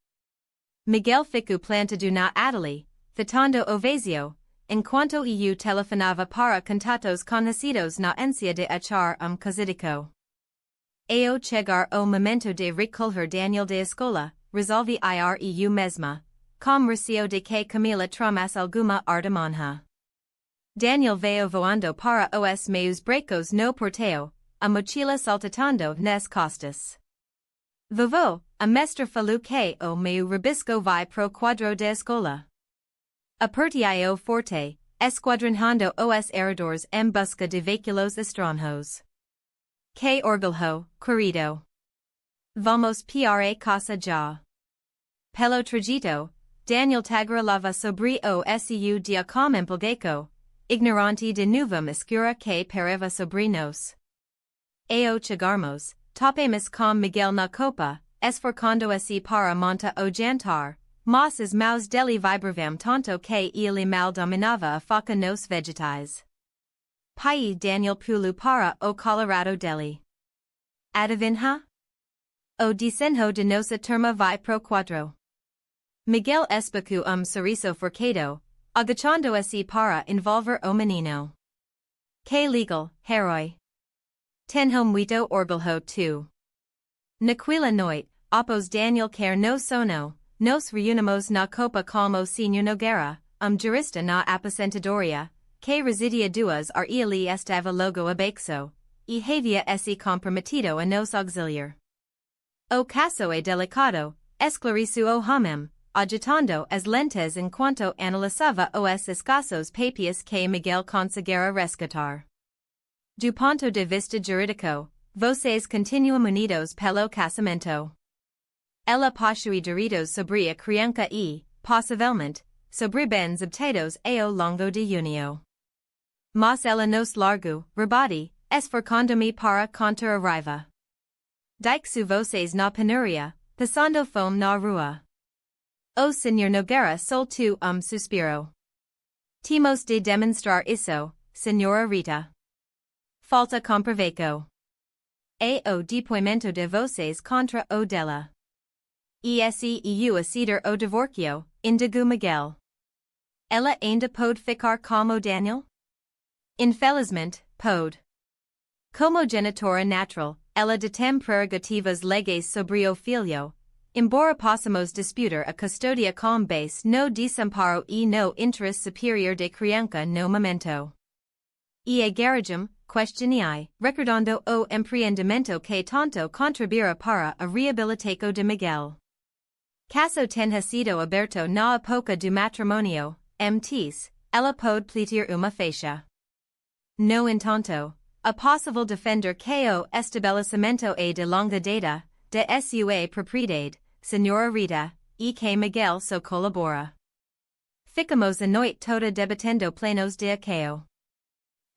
Miguel ficou plantado na Adali, fitando o vazio, enquanto eu telefonava para contatos conhecidos na ânsia de achar casidico. Ao chegar o momento de recolher Daniel de escola, resolvi ir eu mesma, com receio de que Camila tramasse alguma artimanha. Daniel veio voando para os meus braços no portão, a mochila saltitando nas costas. Vovô, a mestra falou que o meu rabisco vai pro quadro de escola. Apertei o forte, esquadrinhando os erradores em busca de veículos estranhos. Que orgulho, querido. Vamos para casa já. Pelo trajito, Daniel tagarelava sobre o seu dia com empolgaco, ignorante de nuvem escura que parava sobre nós. Ao chegarmos, topemos com Miguel na copa, esforçando-se para monta o jantar, mas as mãos dele vibravam tanto que ele mal dominava a faca nos vegetais. Pai Daniel pulu para o Colorado dele. Adivinha? O desenho de nossa turma vai pro quadro. Miguel esbocou sorriso forcado, agachando-se para envolver o menino. Que legal, herói. Tenho muito orgulho tu. Naquela noite, após Daniel quer no sono, nos reunimos na copa com o Sr. Nogueira, jurista na aposentadoria, que residia 2 ar ele estava logo abaixo, e havia se comprometido a nos auxiliar. O caso é delicado, esclareceu o homem, agitando as lentes enquanto analisava os escassos papias que Miguel conseguira resgatar. Do ponto de vista jurídico, vocês continuam unidos pelo casamento. Ela possui direitos sobre a criança e, possivelmente, sobre bens obtidos ao longo de união. Mas ela nos largou, rebate, esforçando-me para conter a raiva. Deixo vocês na penúria, passando fome na rua. O Sr. Nogueira soltou suspiro. Temos de demonstrar isso, Sra. Rita. Falta comproveco. O depoimento de vocês contra o dela. Eu aceder o divórcio, indagou Miguel. Ela ainda pode ficar como Daniel? Infelizmente, pode. Como genitora natural, ela detém prerrogativas legais sobre o filho, embora possamos disputar a custódia com base no desamparo e no interesse superior de criança no momento. E a garagem, questionai, recordando o empreendimento que tanto contribuirá para a reabilitação de Miguel. Caso tenha sido aberto na época do matrimônio, MTs, ela pode pleitear uma faixa. No entanto, a possível defender que o estabelecimento é de longa data, de sua propriedade, senhora Rita, e que Miguel so colabora. Ficamos a noite toda debatendo plenos de aqueo.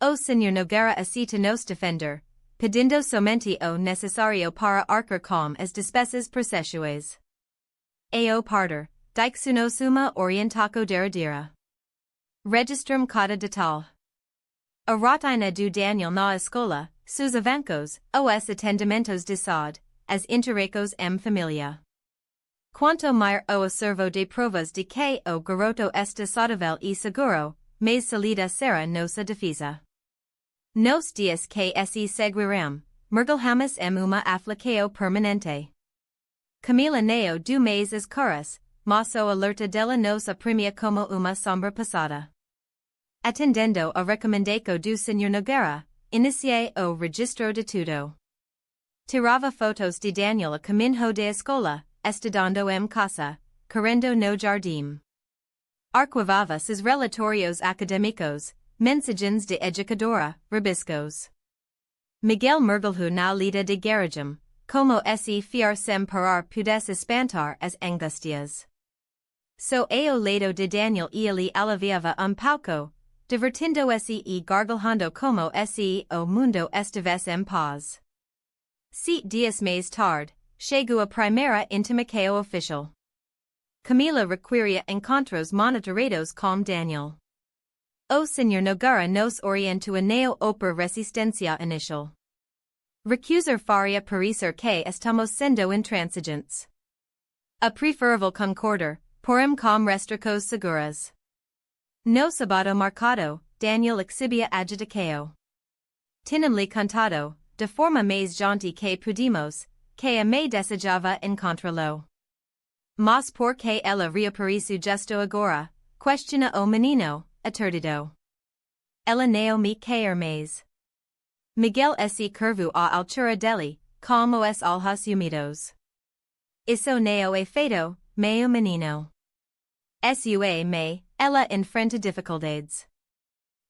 O senhor Nogueira aceita nos defender, pedindo somente o necessário para arcar com as despesas processuais. O parter, dixunosuma orientaco derradira. Registrum cada detalhe. A rotina do Daniel na escola, sus avancos, os atendimentos de saúde, as interrecos familia. Quanto maior o acervo de provas de que o garoto está saudável e seguro, mais salida será nossa defesa. Nos dias que se seguirão, mergulhamos uma aflição permanente. Camila neo do mês as caras, mas o alerta dela nos apremia como uma sombra passada. Atendendo a recomendação do Sr. Nogueira, iniciei o registro de tudo. Tirava fotos de Daniel a caminho de escola, estudando casa, correndo no jardim. Arquivava seus relatórios acadêmicos, mensagens de educadora, rabiscos. Miguel mergulhou na lida de garagem, como se fiar-sem parar pudesse espantar as angustias. So ao lado de Daniel ele aliviava pouco, divertindo-se e gargalhando como se o mundo estivesse em paz. 7 dias mais tarde, chegou a primeira intimação oficial. Camila requeria encontros monitorados com Daniel. O Sr. Nogueira nos orientou a neo opor resistência inicial. Recusar faria parecer que estamos sendo intransigentes. A preferível concordar, porém com restricções seguras. No sábado marcado, Daniel exhibia agitação. Tinha-lhe contado, de forma mais gentil que pudimos, que a me desejava encontrá-lo. Mas por que ela reapareceu justo agora, questiona o menino, aturdido. Ela não me quer mais. Miguel se curvou à altura dele, como os olhos úmidos. Isso não é feito, meu menino. Sua me, ela enfrenta dificuldades.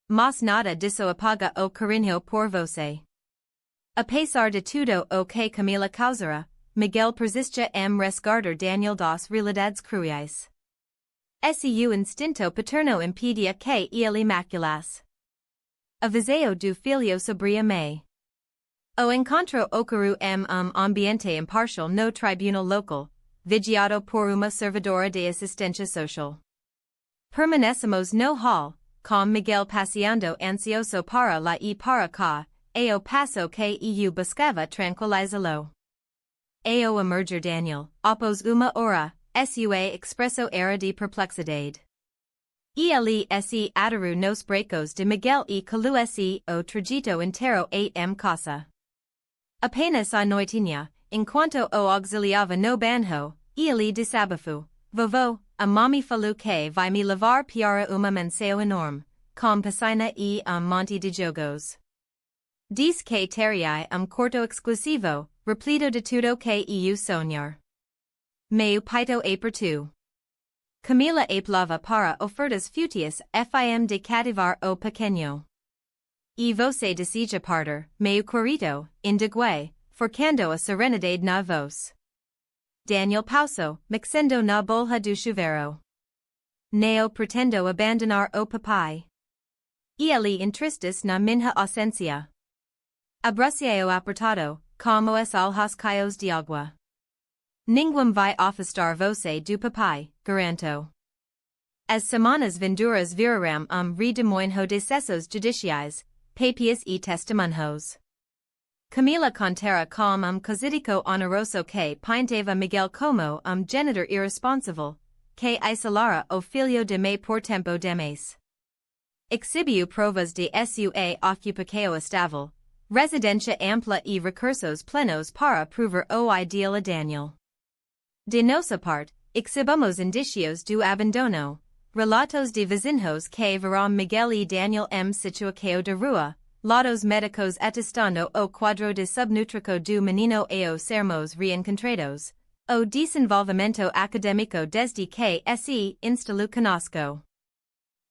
Mas nada disso apaga o carinho por você. Apesar de tudo o que Camila causara, Miguel persiste resguardar Daniel das realidades cruéis. Seu instinto paterno impedia que ele maculasse. Aviseo do filho sobre a me. O encontro ocorreu ambiente imparcial no tribunal local, vigiado por uma servidora de assistência social. Permanecemos no hall, com Miguel passeando ansioso para lá e para cá, ao passo que eu buscava tranquilizá-lo. Ao emerger Daniel, após uma hora, sua expresso era de perplexidade. Ele se aderiu nos brecos de Miguel e calou-se o trajeto inteiro casa. Apenas a noitinha, enquanto o auxiliava no banho, ele desabafou, vovô, a mami falou que vai me levar para uma mansão enorme, com piscina e monte de jogos. Diz que teria quarto exclusivo, repleto de tudo que eu sonhar. Meu peito apertou. Camila apelava para ofertas fúteis fim de cativar o pequeno. E você deseja partir, meu querido, indigue, forcando a serenidade na voz. Daniel pausou, mexendo na bolha do chuveiro. Não pretendo abandonar o papai. Ele entristece na minha ausência. Abracei-o apertado, como os olhos cheios de água. Ninguém vai afastar você do papai, garanto. As semanas vinduras virarão redemoinho de cessos judiciais, papias e testemunhos. Camila contara com cosídico honoroso que pintava Miguel como genitor irresponsável, que isolara o filho de me por tempo de mês. Exhibiu provas de sua ocupação estável, residência ampla e recursos plenos para prover o ideal a Daniel. De nossa parte, exhibamos indicios do abandono, relatos de vizinhos que verão Miguel e Daniel situação de rua, Laudos médicos atestando o quadro de subnutrico do menino ao sermos reencontrados, o desenvolvimento académico desde que se instalou conosco.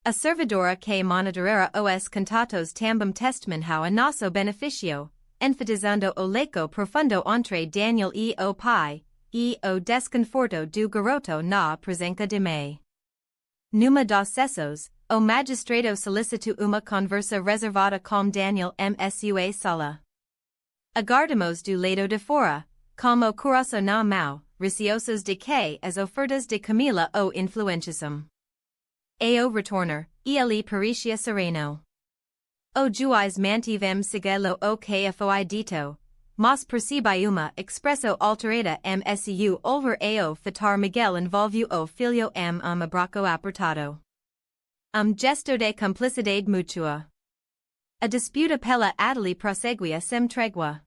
A servidora que monitorara os contatos também testemunhou a nosso benefício, enfatizando o leco profundo entre Daniel e o pai, e o desconforto do garoto na presença de mãe. Numa dos cessos, o magistrado solicitou uma conversa reservada com Daniel msua sala. Aguardamos do lado de fora, como coração na mão, receosos de que as ofertas de Camila o influenciassem. Ao retornar, ele parecia sereno. O juiz mantivem sigilo o que foi dito, mas percebi uma expresso alterada msu over ao fitar Miguel envolveu o filho abraço apertado. Gesto de cumplicidade mútua. A disputa pela Adele prosseguia sem trégua.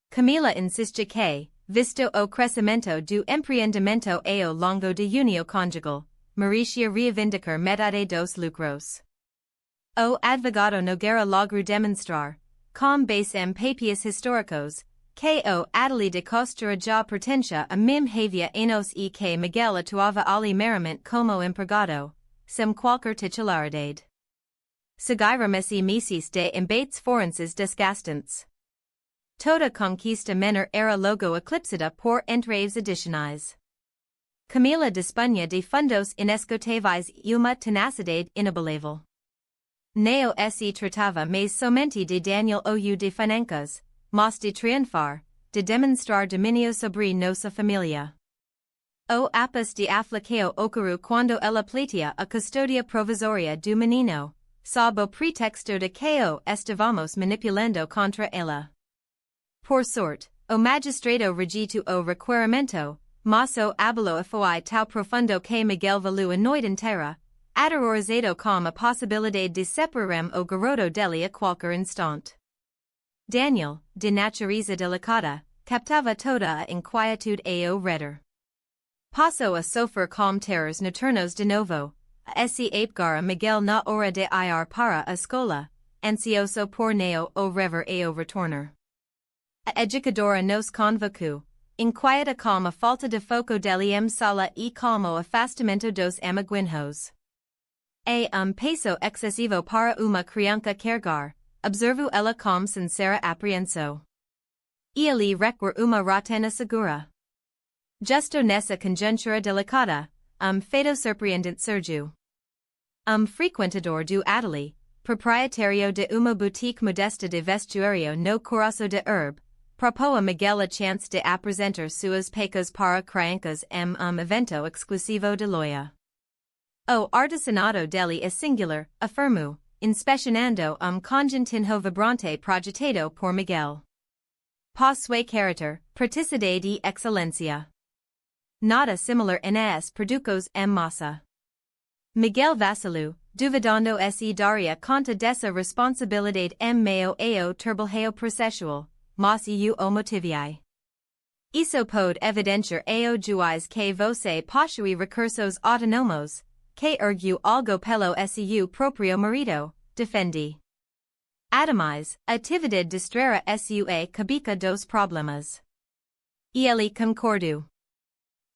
Camila insiste que, visto o crescimento do empreendimento ao longo de união conjugal, merecia reivindicar metade dos lucros. O advogado Nogueira logrou demonstrar, com base em papias históricos, que o Adele de Costura já pertencia a mim havia anos e que Miguel atuava ali meramente como empregado, sem qualquer titularidade. Seguiramos meses de embates forenses desgastantes. Toda conquista menor era logo eclipsada por entraves adicionais. Camila dispunha de fundos inesgotáveis e uma tenacidade inabalável. Neo se tratava mais somente de Daniel ou de finanças, mas de triunfar, de demonstrar dominio sobre nossa família. O ápice de aflição ocorreu quando ela pleiteia a custódia provisória do menino, sob o pretexto de que o estávamos manipulando contra ela. Por sorte, o magistrado rejeitou o requerimento, mas o abalo foi tão profundo que Miguel valeu a noite inteira, aterrorizado com a possibilidade de separarem o garoto dele a qualquer instante. Daniel, de natureza delicada, captava toda a inquietude ao redor. Passou a sofrer com terrores noturnos de novo, a se apegar a Miguel na hora de ir para a escola, ansioso por neo o rever ao retornar. A educadora nos convocou, inquieta com a falta de foco dele sala e com o afastamento dos amiguinhos. Peso excessivo para uma criança carregar, observou ela com sincera apreensão. Ele requer uma rotina segura. Justo nessa conjuntura delicada, feito surpreendente surgiu. Frequentador do Adele, proprietário de uma boutique modesta de vestuário no coração de herb, propôs a Miguel a chance de apresentar suas peças para crianças em evento exclusivo de loja. O artesanato dele é singular, afirmou, inspecionando conjuntinho vibrante projetado por Miguel. Possui caráter, praticidade e excelência. Nada similar nas produtos em massa. Miguel vacilou, duvidando se daria conta dessa responsabilidade em meio ao trabalho processual, mas eu o motivei. Isso pode evidenciar ao juiz que você possui recursos autónomos, que ergueu algo pelo seu próprio marido, defendi. Ademais, a atividade distraira sua cabeça dos problemas. Ele concordou.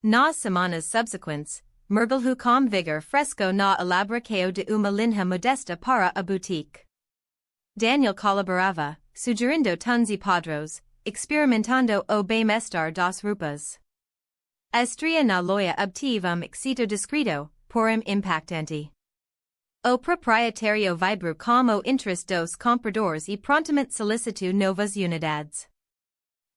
Nas semanas subsequentes, mergulhou com vigor fresco na elaboração de uma linha modesta para a boutique. Daniel colaborava, sugerindo tons e padrões, experimentando o bem-estar das roupas. A estreia na loja obteve éxito discreto, porém impactante. O proprietário vibrou com o interesse dos compradores e prontamente solicitou novas unidades.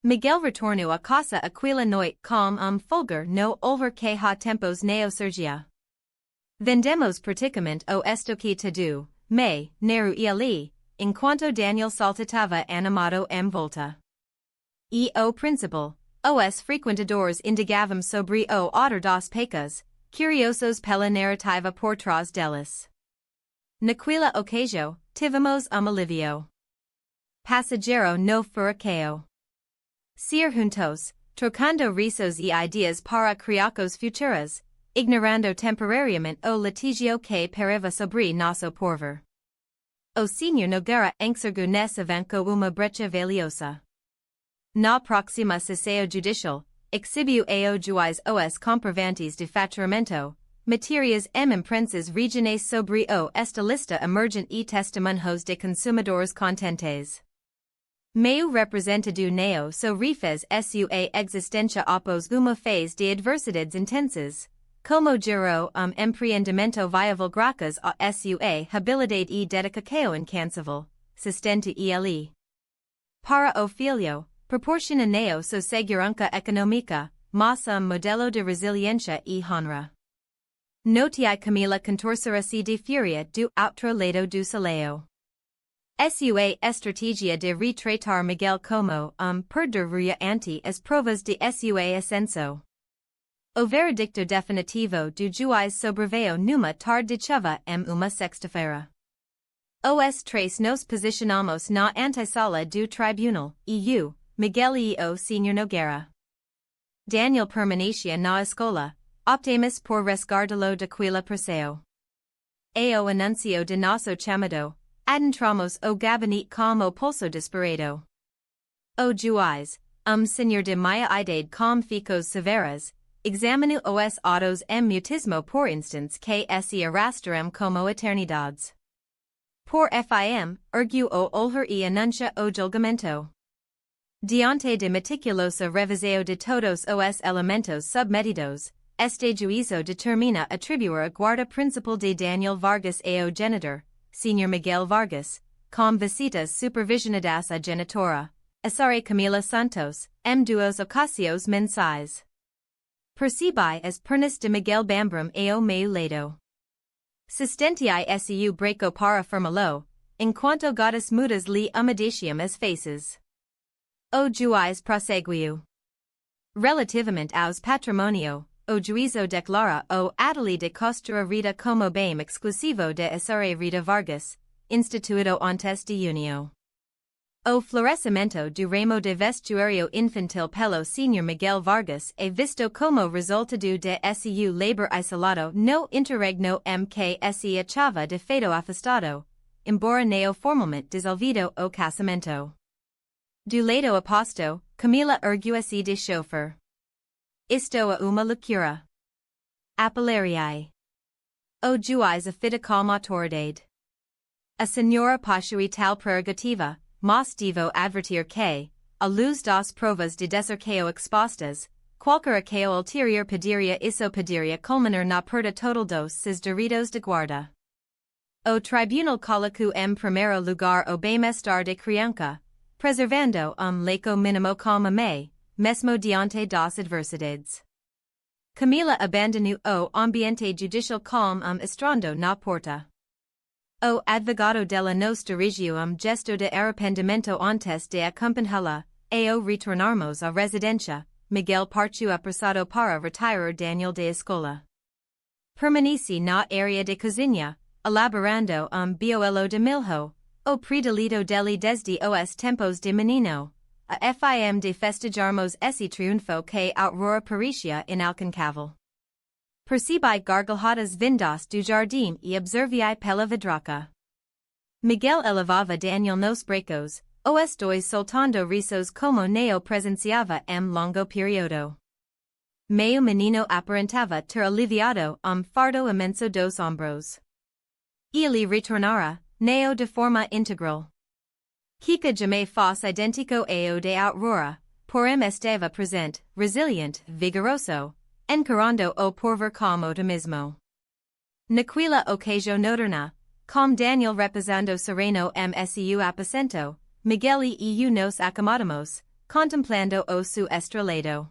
Miguel retornou a casa aquela noite com fulgor no olvar que há tempos neo surgia. Vendemos praticamente o estoque todo, me, Neru e ali, enquanto Daniel saltitava animado em volta. E o principal, os frequentadores indigavam sobre o odor das pecas, curiosos pela narrativa por trás delas. Naquela ocasião, tivemos alivio. Passageiro no furacão. Ser juntos, trocando risos e ideas para criacos futuras, ignorando temporariamente o litigio que pareva sobre nosso porvir. o senhor Nogueira enxergu nessa vanco uma brecha valiosa. Na proxima sessão judicial, exhibiu ao juiz os comprovantes de faturamento, materias imprensas regionais sobre o esta lista emergent e testemunhos de consumidores contentes. Meio representado neo so refez sua existência após uma phase de adversidades intensas, como gerou empreendimento viável graças a sua habilidade e dedicação incansável, sustenta ele. Para o filho, proporciona neo so segurança econômica, mas modelo de resiliência e honra. Notiai Camila contorcerá-se de fúria do outro lado do saleo. Sua estratégia de retratar Miguel como perduria ante as provas de sua ascenso. O veredicto definitivo do juiz sobreveio numa tarde de chuva uma sexta-feira. Os três nos posicionamos na antessala do tribunal, e Miguel e o senhor Nogueira. Daniel permanecia na escola, optamos por resguardá-lo daquela pressão. O anuncio de nosso chamado, adentramos o gabinete com o pulso disparado. O juiz, senhor de minha idade com ficos severas, examinou os autos mutismo por instantes que se arrastaram como eternidades. Por fim, ergueu o olhar e anuncia o julgamento. Diante de meticulosa revisão de todos os elementos submetidos, este juízo determina atribuir a guarda principal de Daniel Vargas ao genitor, Sr. Miguel Vargas, com visitas supervisionadas a genitora, Asare Camila Santos, duas ocasiões mensais. Percebi as pernas de Miguel Bambram ao meu lado. Sustentiai su breco para firmá-lo, enquanto gotas mudas lhe amadiciam as faces. O juiz prosseguiu. Relativamente aos patrimônio, o juízo declara o Adeli de Costura Rita como bem exclusivo de Asare Rita Vargas, instituído antes de junio. O florescimento do ramo de vestuário infantil pelo Sr. Miguel Vargas é visto como resultado de su labor isolado no interregno que se achava de feito afastado, embora neo formalmente dissolvido o casamento. Do lado oposto, Camila ergueu-se de chauffeur. Isto é uma loucura. Apelariai. O juiz afita com autoridade. A senhora possui tal prerrogativa, mas devo advertir que, à luz das provas de deserqueo expostas, qualquer aqueo ulterior poderia culminar na perda total dos seus direitos de guarda. O tribunal colocou primeiro lugar o bem-estar de criança, preservando leco mínimo como mesmo diante das adversidades. Camila abandonou o ambiente judicial com estrando na porta. O advogado dela nos dirigiu gesto de arrependimento antes de acompanhá-la, ao retornarmos à residência, Miguel partiu apressado para retirar Daniel da escola. Permaneci na área de cozinha, elaborando bioelo de milho, o predilito dele desde os tempos de menino, a fim de festejarmos esse triunfo que aurora parecia inalcançável. Percebi gargalhadas vindas do jardim e observei pela vidraça. Miguel elevava Daniel nos brecos, os dois soltando risos como neo presenciava longo período. Meu menino aparentava ter aliviado fardo imenso dos ombros. Ele retornara, neo de forma integral. Kika jamais faz idêntico ao de aurora, porém estava presente, resiliente, vigoroso, encarando o porvir com otimismo. Naquela ocasião noturna, com Daniel repousando sereno su aposento, Miguel e eu nos acomodamos, contemplando o seu estrelado.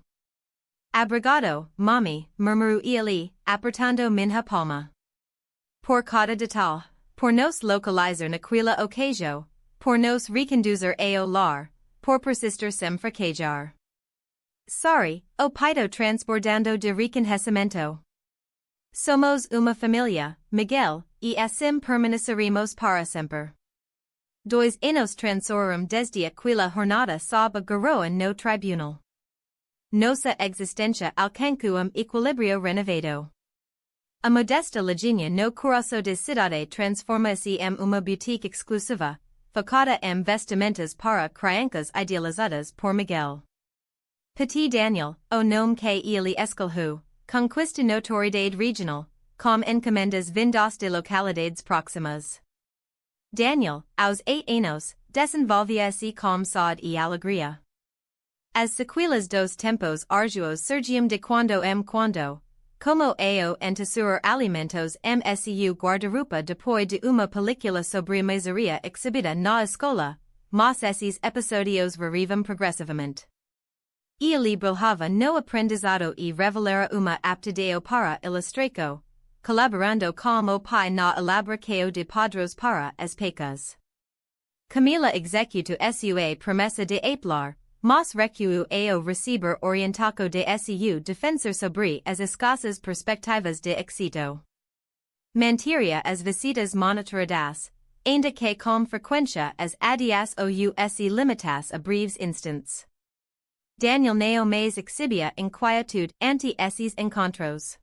Abrigado, mami, murmurou ele, apertando minha palma. Por cada detalhe, por nos localizar naquela ocasião, por nos reconduzir ao lar, por persistir sem fraquejar. Sorry, o paito transbordando de reconhecimento. Somos uma família, Miguel, e assim permaneceremos para sempre. Dois anos transoram desde aquela jornada sob a garoa no tribunal. Nossa existência alcançou equilíbrio renovado. A modesta legina no coração de cidade transforma-se em uma boutique exclusiva, focada em vestimentas para crianças idealizadas por Miguel. Petit Daniel, o nome que ele escolheu, conquista notoriedade regional, com encomendas vindas de localidades próximas. Daniel, aos 8 anos, desenvolvia-se com saúde e alegria. As sequelas dos tempos arduos surgiam de quando em quando, como ao entesourar alimentos msu guarda-roupa depois de uma película sobre a miseria exibida na escola, mas esses episódios variavam progressivamente. Ele brilhava no aprendizado e revelara uma aptidão para ilustração, colaborando com o pai na elaboração de padrões para as pecas. Camila executou sua promessa de apelar, mas recuou ao receber orientado de seu defensor sobre as escassas perspectivas de éxito. Mentiria as visitas monitoradas, ainda que com frequência as adias ou se limitas a breves instants. Daniel não mais exibia inquietude ante esses encontros.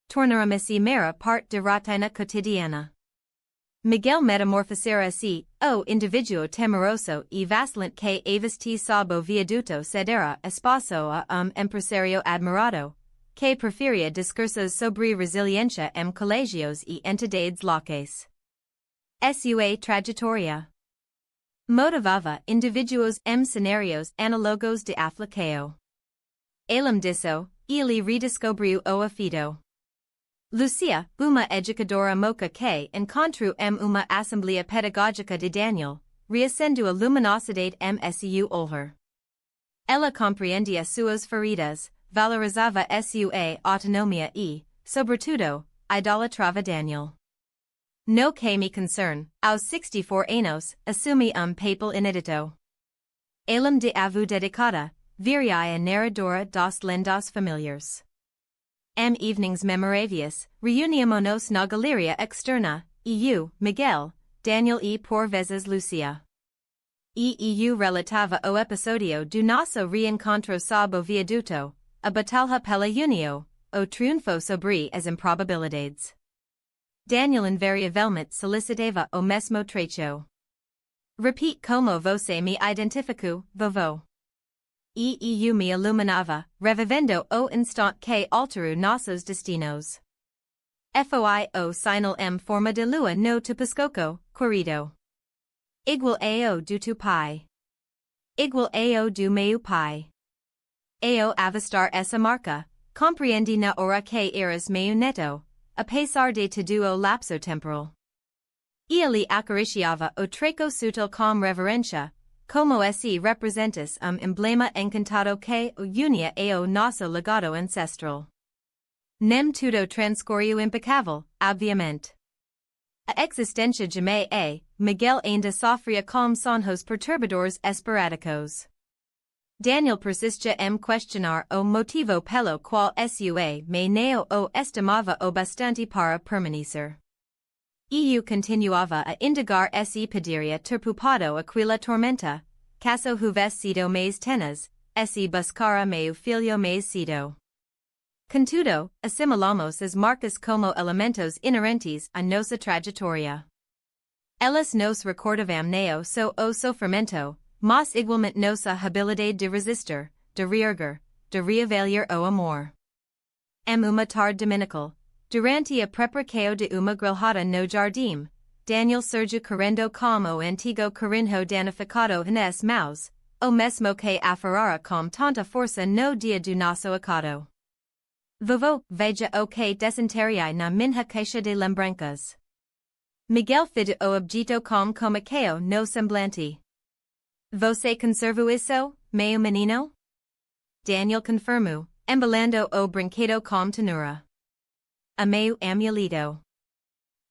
Tornara-se mera parte de rotina cotidiana. Miguel metamorfosera-se, o indivíduo temeroso e vacilante que aviste sob o viaduto cedera espaço a empresário admirado, que preferia discursos sobre resiliência em colégios e entidades locais. Sua trajetória motivava indivíduos em cenários análogos de aflicao. Além disso, ele redescobriu o afeto. Lucia, uma educadora moca que encontrou em uma assembleia pedagógica de Daniel, reacendeu a luminosidade msu olhar. Ela compreendia suas feridas, valorizava sua autonomia e, sobretudo, idolatrava Daniel. No que me concerne, aos 64 anos, assumi papel inédito. Além de avô dedicada, viria a narradora dos lendas familiares. Evenings memoráveis, reuniamo-nos na galeria externa, eu, Miguel, Daniel e por vezes Lucia. Eu relatava o episódio do nosso reencontro sob o viaduto, a batalha pela união, o triunfo sobre as improbabilidades. Daniel invariavelmente solicitava o mesmo trecho. Repete como você me identificou, vovô. Eu me iluminava, revivendo o instante que alterou nossos destinos. Foi o sinal em forma de lua no tupiscoco, corrido. Igual ao do tu pai. Igual ao do meu pai. Ao avistar essa marca, compreendi na hora que eras meu neto, apesar de todo o lapso temporal. Ele acariciava o treco sutil com reverência, como se representas emblema encantado que o unia ao nosso legado ancestral. Nem tudo transcorreu impecável, obviamente. A existência de Miguel ainda sofria com sonhos perturbadores esporádicos. Daniel persistia em questionar o motivo pelo qual sua mãe não o estimava o bastante para permanecer. Eu continuava a indagar se poderia ter poupado aquela tormenta, caso houvesse sido mais tenaz, se buscara meu filho mais cedo. Contudo, assimilamos as marcas como elementos inerentes a nossa trajetória. Elas nos recordavam não só o sofrimento, mas igualmente nossa habilidade de resistir, de reerguer, de reavaliar o amor. Em uma tarde dominical, durante a preparação de uma grelhada no jardim, Daniel surgiu correndo como o antigo corinho danificado nas mãos, o mesmo que aferrara com tanta força no dia do nosso acado. Vovô, veja o que desenterrei na minha caixa de lembranças. Miguel fitou o objeto com comiqueo no semblante. Você conservou isso, meu menino? Daniel confirmou, embalando o brinquedo com ternura. A meu amuleto.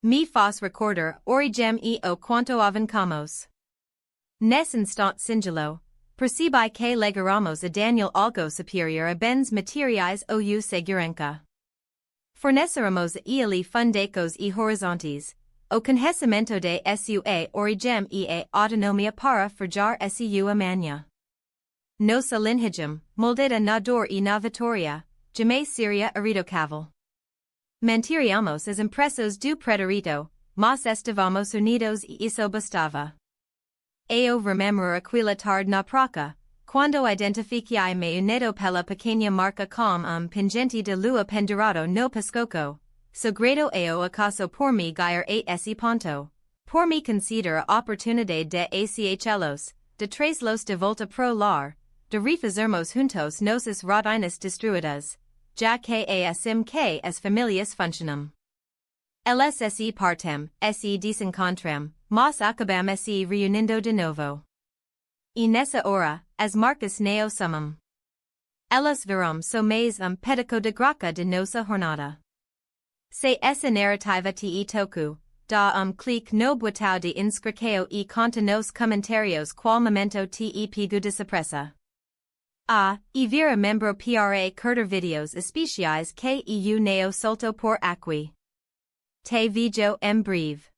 Me faz recordar origem e o quanto avançamos. Nesse instante singelo, percebi que legaramos a Daniel algo superior a bens materiais ou segurança. Forneceremos a ele fundecos e horizontes, o conhecimento de sua origem e a autonomia para forjar sua manha. Nossa linhagem, moldada na dor e na vitória, jamais seria irretocável. Mentiríamos as impresos do preterito, mas estivamos unidos e isso bastava. Eu rememoro aquela tarde na praça, quando identifiquei me unido pela pequena marca com pingente de lua pendurado no pescoço. Segredo eu acaso por me guiar esse ponto. Por me consider a oportunidade de achlos, de trazer-los de volta pro lar, de refazermos juntos nossas rotinas destruídas, já que é assim que as famílias funcionam. Eles se partem, se desencontram, mas acabam se reunindo de novo. E nessa hora, as marcas neo sumam. Elas viram somente pedaço de graca de nossa jornada. Se essa narrativa te toku, dá clique no botão de inscrição e conta nos comentários qual momento te pego depressa. E vira membro para curtir vídeos especiais que eu neo solto por aqui. Te vídeo em breve.